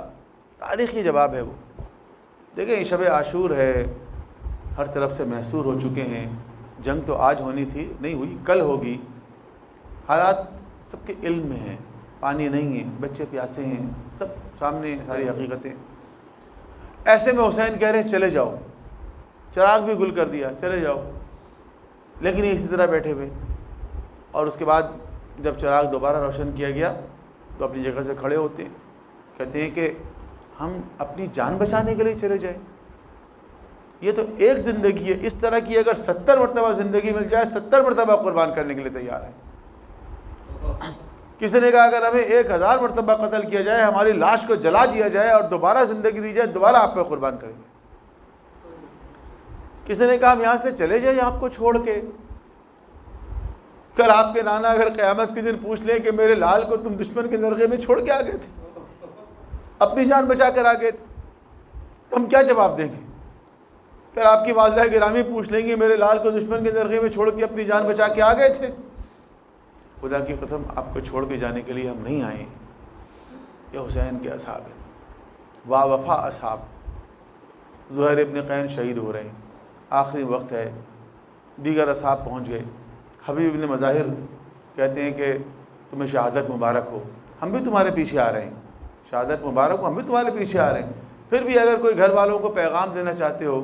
تاریخی جواب ہے وہ۔ دیکھیں شب عاشور ہے، ہر طرف سے محصور ہو چکے ہیں، جنگ تو آج ہونی تھی، نہیں ہوئی، کل ہوگی، حالات سب کے علم میں ہیں، پانی نہیں ہے، بچے پیاسے ہیں، سب سامنے ساری حقیقتیں۔ ایسے میں حسین کہہ رہے ہیں چلے جاؤ، چراغ بھی گل کر دیا، چلے جاؤ، لیکن یہ اسی طرح بیٹھے ہوئے۔ اور اس کے بعد جب چراغ دوبارہ روشن کیا گیا تو اپنی جگہ سے کھڑے ہوتے ہیں، کہتے ہیں کہ ہم اپنی جان بچانے کے لیے چلے جائیں، یہ تو ایک زندگی ہے، اس طرح کی اگر 70 مرتبہ زندگی مل جائے 70 مرتبہ قربان کرنے کے لیے تیار ہے۔ کسی نے کہا اگر ہمیں 1000 مرتبہ قتل کیا جائے، ہماری لاش کو جلا دیا جائے اور دوبارہ زندگی دی جائے، دوبارہ آپ پہ قربان کریں گے۔ کسی نے کہا ہم یہاں سے چلے جائیں آپ کو چھوڑ کے، کل آپ کے نانا اگر قیامت کے دن پوچھ لیں کہ میرے لال کو تم دشمن کے نرغے میں چھوڑ کے آ گئے تھے، اپنی جان بچا کر آ گئے تھے، تو ہم کیا جواب دیں گے؟ کل آپ کی والدہ گرامی پوچھ لیں گی میرے لال کو دشمن کے نرغے میں چھوڑ کے اپنی جان بچا کے آ گئے تھے؟ خدا کی قسم آپ کو چھوڑ کے جانے کے لیے ہم نہیں آئے۔ یہ حسین کے اصحاب ہیں، وا وفا اصحاب۔ زہیر ابن قین شہید ہو رہے ہیں، آخری وقت ہے، دیگر اصحاب پہنچ گئے۔ حبیب ابن مظاہر کہتے ہیں کہ تمہیں شہادت مبارک ہو، ہم بھی تمہارے پیچھے آ رہے ہیں، شہادت مبارک ہو، ہم بھی تمہارے پیچھے آ رہے ہیں۔ پھر بھی اگر کوئی گھر والوں کو پیغام دینا چاہتے ہو،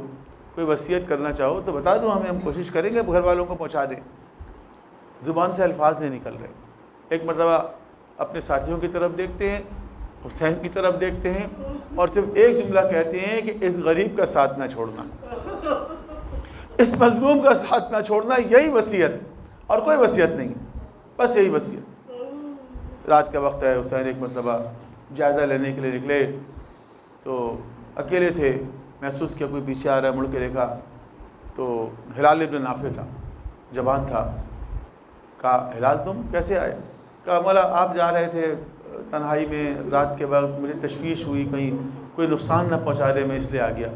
کوئی وصیت کرنا چاہو تو بتا دو ہمیں، ہم کوشش کریں گے گھر والوں کو پہنچا دیں۔ زبان سے الفاظ نہیں نکل رہے۔ ایک مرتبہ اپنے ساتھیوں کی طرف دیکھتے ہیں، حسین کی طرف دیکھتے ہیں، اور صرف ایک جملہ کہتے ہیں کہ اس غریب کا ساتھ نہ چھوڑنا، اس مظلوم کا ساتھ نہ چھوڑنا، یہی وصیت، اور کوئی وصیت نہیں، بس یہی وصیت۔ رات کا وقت ہے، حسین ایک مرتبہ جائزہ لینے کے لیے نکلے تو اکیلے تھے، محسوس کیا کوئی پیچھے آ رہا ہے، مڑ کے دیکھا تو ہلال ابن نافع تھا، جوان تھا۔ کہا ہلال تم کیسے آئے؟ کہا مولا آپ جا رہے تھے تنہائی میں رات کے وقت، مجھے تشویش ہوئی کہیں کوئی نقصان نہ پہنچا دے، میں اس لیے آ گیا۔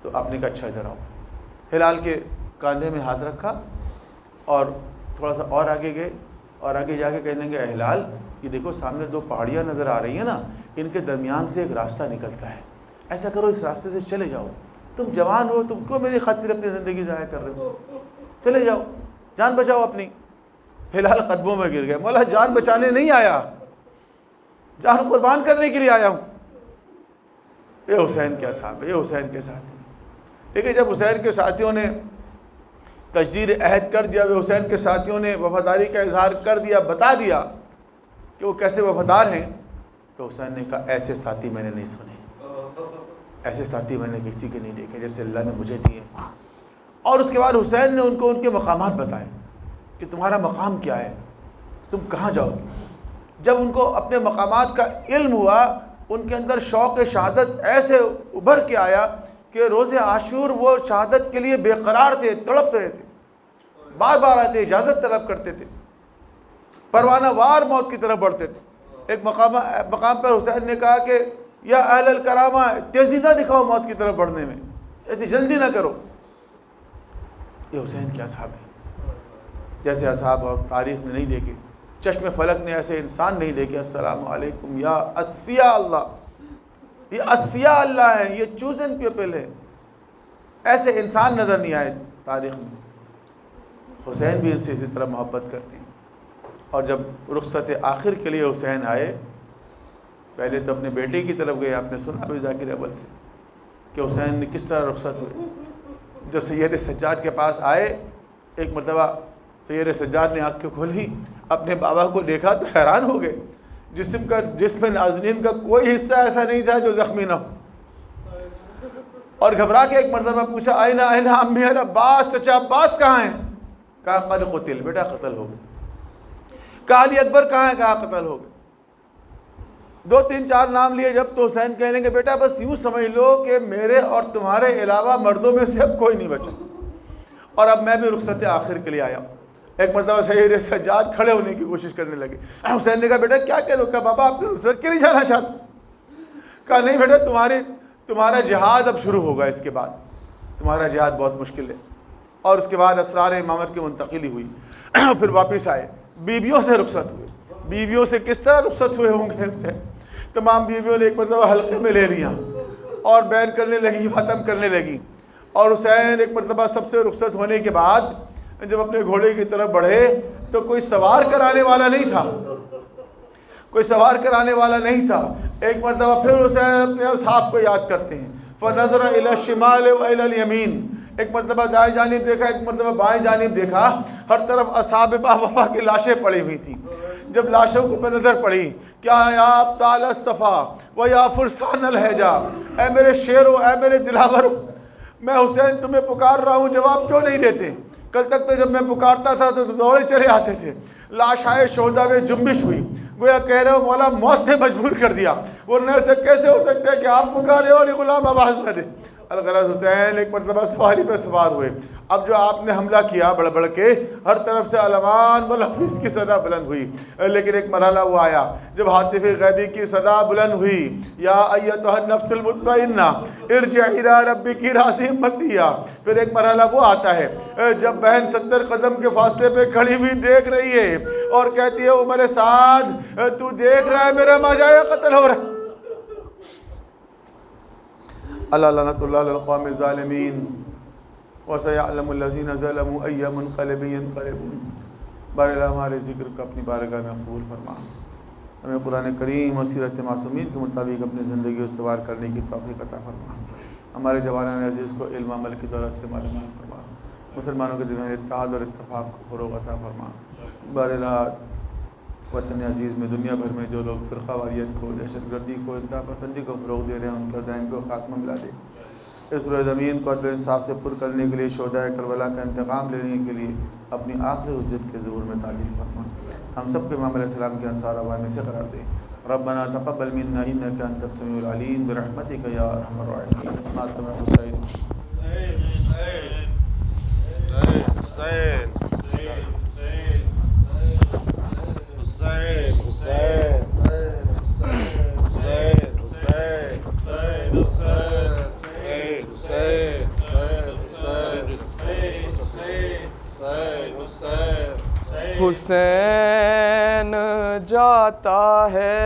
تو آپ نے کہا اچھا ادھر آؤ۔ ہلال کے کاندھے میں ہاتھ رکھا اور تھوڑا سا اور آگے گئے، اور آگے جا کے کہنے لگے ہلال یہ دیکھو سامنے 2 پہاڑیاں نظر آ رہی ہیں نا، ان کے درمیان سے ایک راستہ نکلتا ہے، ایسا کرو اس راستے سے چلے جاؤ، تم جوان ہو، تم کیوں میری خاطر اپنی زندگی ضائع کر رہے ہو، چلے جاؤ، جان بچاؤ اپنی۔ ہلال قدموں میں گر گئے، مولا جان بچانے نہیں آیا، جان قربان کرنے کے لیے آیا ہوں۔ یہ حسین کے اصحاب ہے، یہ حسین کے ساتھی۔ لیکن جب حسین کے ساتھیوں نے تجدید عہد کر دیا، وہ حسین کے ساتھیوں نے وفاداری کا اظہار کر دیا، بتا دیا کہ وہ کیسے وفادار ہیں، تو حسین نے کہا ایسے ساتھی میں نے نہیں سنے، ایسے ساتھی میں نے کسی کے نہیں دیکھے جیسے اللہ نے مجھے دیے۔ اور اس کے بعد حسین نے ان کو ان کے مقامات بتائے کہ تمہارا مقام کیا ہے، تم کہاں جاؤ گے۔ جب ان کو اپنے مقامات کا علم ہوا، ان کے اندر شوق شہادت ایسے ابھر کے آیا کہ روز عاشور وہ شہادت کے لیے بے قرار تھے، تڑپ رہے تھے، بار بار آتے، اجازت طلب کرتے تھے، پروانہ وار موت کی طرف بڑھتے تھے۔ ایک مقام پر حسین نے کہا کہ یا اہل الکرامہ، تیزی نہ دکھاؤ موت کی طرف بڑھنے میں، ایسی جلدی نہ کرو۔ یہ حسین کے اصحاب ہیں، جیسے اصحاب اور تاریخ نے نہیں دیکھے، چشم فلک نے ایسے انسان نہیں دیکھے۔ السلام علیکم یا اصفیاء اللہ، یہ اصفیاء اللہ ہیں، یہ چوزن پیپل ہیں، ایسے انسان نظر نہیں آئے تاریخ میں۔ حسین بھی ان سے اسی طرح محبت کرتے ہیں۔ اور جب رخصت آخر کے لیے حسین آئے، پہلے تو اپنے بیٹے کی طرف گئے، آپ نے سنا بھی ذاکر اول سے کہ حسین نے کس طرح رخصت ہوئے۔ جب سید سجاد کے پاس آئے، ایک مرتبہ سید سجاد نے آنکھیں کھولی، اپنے بابا کو دیکھا تو حیران ہو گئے۔ جسم نازنین کا کوئی حصہ ایسا نہیں تھا جو زخمی نہ ہو، اور گھبرا کے ایک مرتبہ پوچھا آئینہ امی العباس، چچا عباس کہاں ہیں؟ کہا قد قتل، بیٹا قتل ہو گئے۔ کہا علی اکبر کہاں ہے؟ کہا قتل ہو گئے۔ 2 3 4 نام لیے جب، تو حسین کہنے کہ بیٹا بس یوں سمجھ لو کہ میرے اور تمہارے علاوہ مردوں میں سے اب کوئی نہیں بچا، اور اب میں بھی رخصت آخر کے لیے آیا ہوں۔ ایک مرتبہ سید سجاد کھڑے ہونے کی کوشش کرنے لگے۔ حسین نے کہا بیٹا کیا کہہ لو؟ کہا بابا آپ کی رخصت کے لیے جانا چاہتا ہوں۔ کہا نہیں بیٹا، تمہارا جہاد اب شروع ہوگا، اس کے بعد تمہارا جہاد بہت مشکل ہے۔ اور اس کے بعد اسرار امامت کی منتقلی ہوئی، پھر واپس آئے، بیویوں سے رخصت ہوئے۔ بیویوں سے کس طرح رخصت ہوئے ہوں گے؟ سے تمام بیویوں نے ایک مرتبہ حلقے میں لے لیا اور بیان کرنے لگی، ختم کرنے لگی۔ اور حسین ایک مرتبہ سب سے رخصت ہونے کے بعد جب اپنے گھوڑے کی طرف بڑھے تو کوئی سوار کرانے والا نہیں تھا، کوئی سوار کرانے والا نہیں تھا۔ ایک مرتبہ پھر حسین اپنے اصحاب کو یاد کرتے ہیں، فَنَظَرَ إِلَى الشِّمَالِ وَإِلَى الْيَمِينِ، ایک مرتبہ دائیں جانب دیکھا، ایک مرتبہ بائیں جانب دیکھا، ہر طرف اصحاب وفا کی لاشیں پڑی ہوئی تھیں۔ جب لاشوں کو پہ نظر پڑی، کیا یا ابطال الصفا و یا فرسان الحجا، اے میرے شیرو، اے میرے دلاورو، میں حسین تمہیں پکار رہا ہوں، جواب کیوں نہیں دیتے؟ کل تک تو جب میں پکارتا تھا تو دوڑے چلے آتے تھے۔ لاشائے شہداء میں جنبش ہوئی، گویا کہہ رہے ہو مولا موت نے مجبور کر دیا، ورنہ ایسے کیسے ہو سکتا ہے کہ آپ پکارے اور یہ غلام آواز نہ دے۔ الغرض حسین ایک مرتبہ سواری پہ سوار ہوئے۔ اب جو آپ نے حملہ کیا بڑھ بڑھ کے، ہر طرف سے علمان والحفیظ کی صدا بلند ہوئی، لیکن ایک مرحلہ وہ آیا جب ہاتف غیبی کی صدا بلند ہوئی، یا ایتھا النفس المطمئنہ ارجعی الی ربک راضیہ مرضیہ۔ پھر ایک مرحلہ وہ آتا ہے جب بہن 70 قدم کے فاصلے پہ کھڑی ہوئی دیکھ رہی ہے اور کہتی ہے عمر سعد تو دیکھ رہا ہے میرا ماجایا قتل ہو رہا ہے۔ اللہ لعنت اللہ علی القوم الظالمین وسیعلم الذین ظلموا ای منقلب ینقلبون۔ بار اللہ ہمارے ذکر کو اپنی بارگاہ میں قبول فرما، ہمیں قرآن کریم اور سیرت معصومین کے مطابق اپنی زندگی استوار کرنے کی توفیق عطا فرما، ہمارے جوانان عزیز کو علم عمل کی دولت سے مالا مال فرما، مسلمانوں کے دل میں اتحاد اور اتفاق کو فروغ عطا فرما۔ بار اللہ وطن عزیز میں دنیا بھر میں جو لوگ فرقہ واریت کو، دہشت گردی کو، انتہا پسندی کو فروغ دے رہے ہیں، ان کا ذہن کو خاتمہ ملا دے۔ اس روئے زمین کو عدل انصاف سے پر کرنے کے لیے، شہدائے کربلا کا انتقام لینے کے لیے اپنی آخری حجت کے ظہور میں تعجیل فرما۔ ہم سب کے امام علیہ السلام کے انصار عوام سے قرار دے۔ ربنا تقبل منا انک انت السمیع العلیم برحمتک یا ارحم الراحمین۔ ماتم حسین حسین جاتا ہے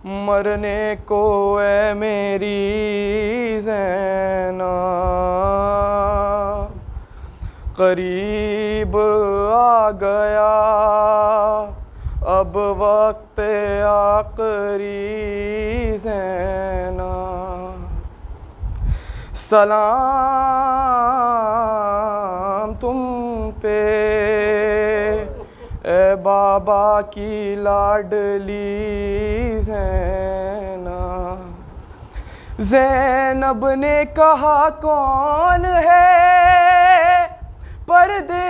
مرنے کو اے میری زینب، قریب آ گیا اب وقت آخری زینب، سلام تم پہ اے بابا کی لاڈلی زینب۔ زینب نے کہا کون ہے پردے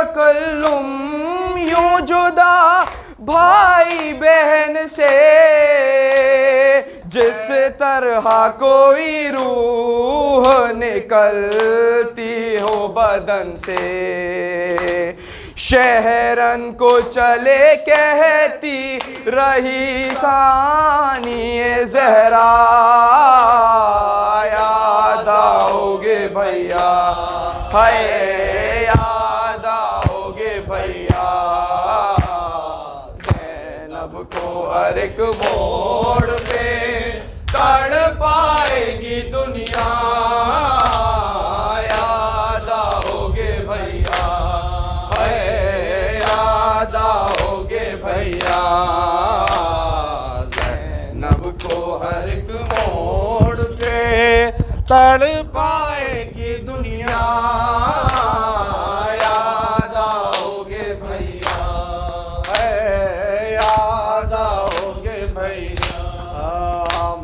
تکلم یوں جدا بھائی بہن سے، جس طرح کوئی روح نکلتی ہو بدن سے، شہرن کو چلے کہتی رہی ثانی زہرا، یاد آؤ گے بھیا، ہائے یاد آؤ گے بھیا، زینب کو ہر ایک موڑ پہ تڑ پائے گی دنیا، یاد آؤ گے بھیا، یاد آؤ گے بھیا، زینب کو ہر ایک موڑ پہ تڑ پائے گی دنیا، یاد آؤ گے بھیا، یاد آؤ گے بھیا،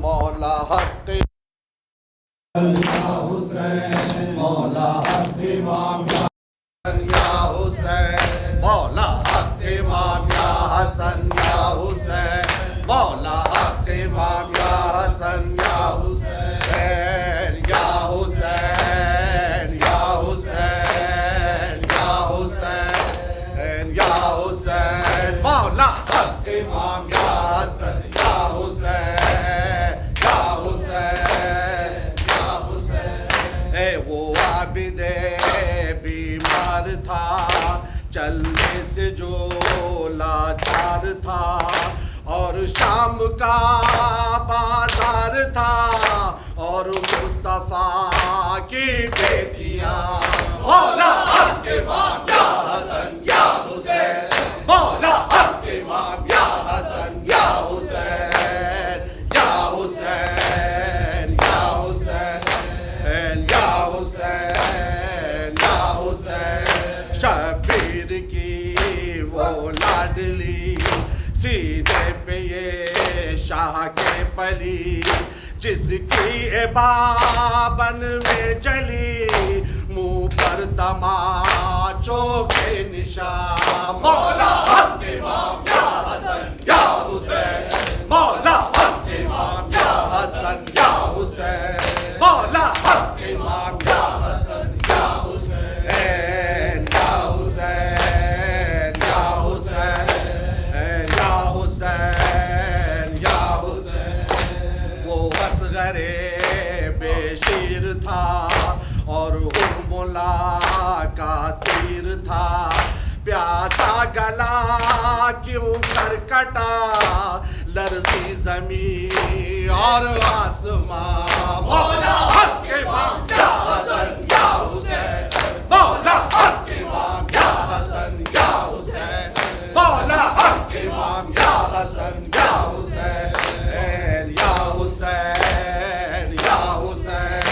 مولا حق مولا حق امام یا حسین، مولا حق امام یا حسن یا حسین، مولا حق امام یا حسن یا حسین، یا حسین یا حسین یا حسین یا حسین، مولا حق امام یا حسن یا حسین یا حسین یا حسین، اے وہ عابد بیمار تھا، چلنے سے جو لاچار تھا، اور شام کا بازار تھا، اور مصطفیٰ کی بیٹیاں، مولا حق امام یا حسن یا حسین، مولا حق امام یا حسن یا حسین یا حسین یا حسین یا حسین یا حسین، شبیر کی وہ لاڈلی، سینے پہ یہ شاہ کے پلی، جس کی بابن میں چلی، منہ پر تماچوں کے نشان، مولا حق امام یا حسن یا حسین، مولا حق امام یا حسن یا حسین، مولا حق امام یا حسن یا حسین یا حسین یا حسین یا حسین یا حسین، وہ اصغر بے شیر تھا، اور حرملا کا تیر تھا، پیاسا گلا کیوں کر کٹا، لرزی زمین اور آسمان، مولا حق امام یا حسن یا حسین، مولا حق امام یا حسن یا حسین، مولا حق امام یا حسن یا حسین یا حسین یا حسین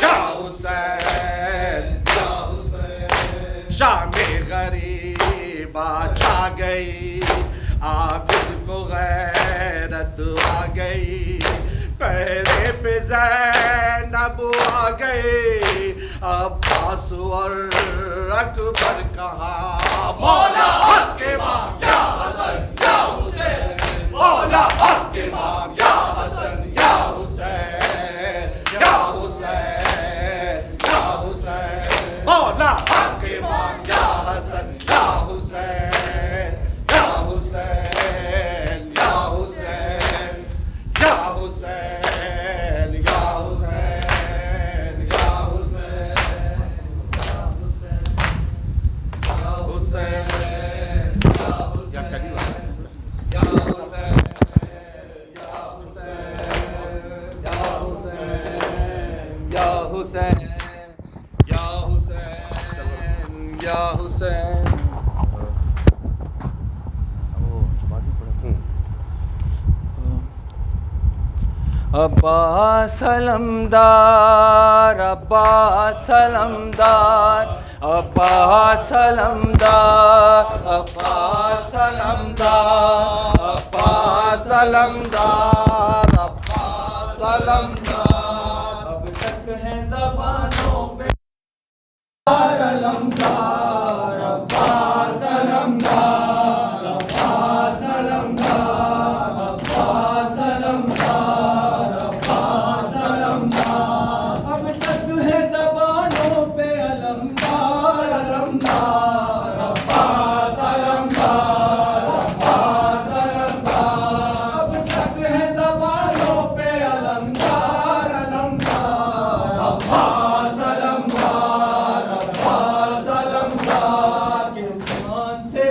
یا حسین یا حسین، شام غریب چھا گئی، عابد کو غیرت آ گئی، پہرے پہ زینب آ گئی، عباس اور اکبر کہاں، مولا حق امام یا حسن یا حسین، مولا حق امام یا حسن یا حسین یا حسین یا حسین، مولا حق امام یا حسن یا حسین یا حسین یا حسین یا حسین یا حسین یا عباس علمدار، عباس علمدار، عباس علمدار، عباس علمدار، عباس علمدار، عباس علمدار، اب تک ہے زبانوں پہ علمدار،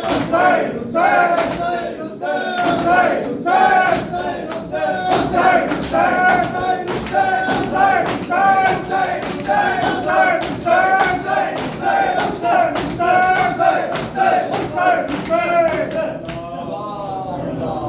Hussein, Hussein, Hussein, Hussein, Hussein, Hussein, Hussein, Hussein,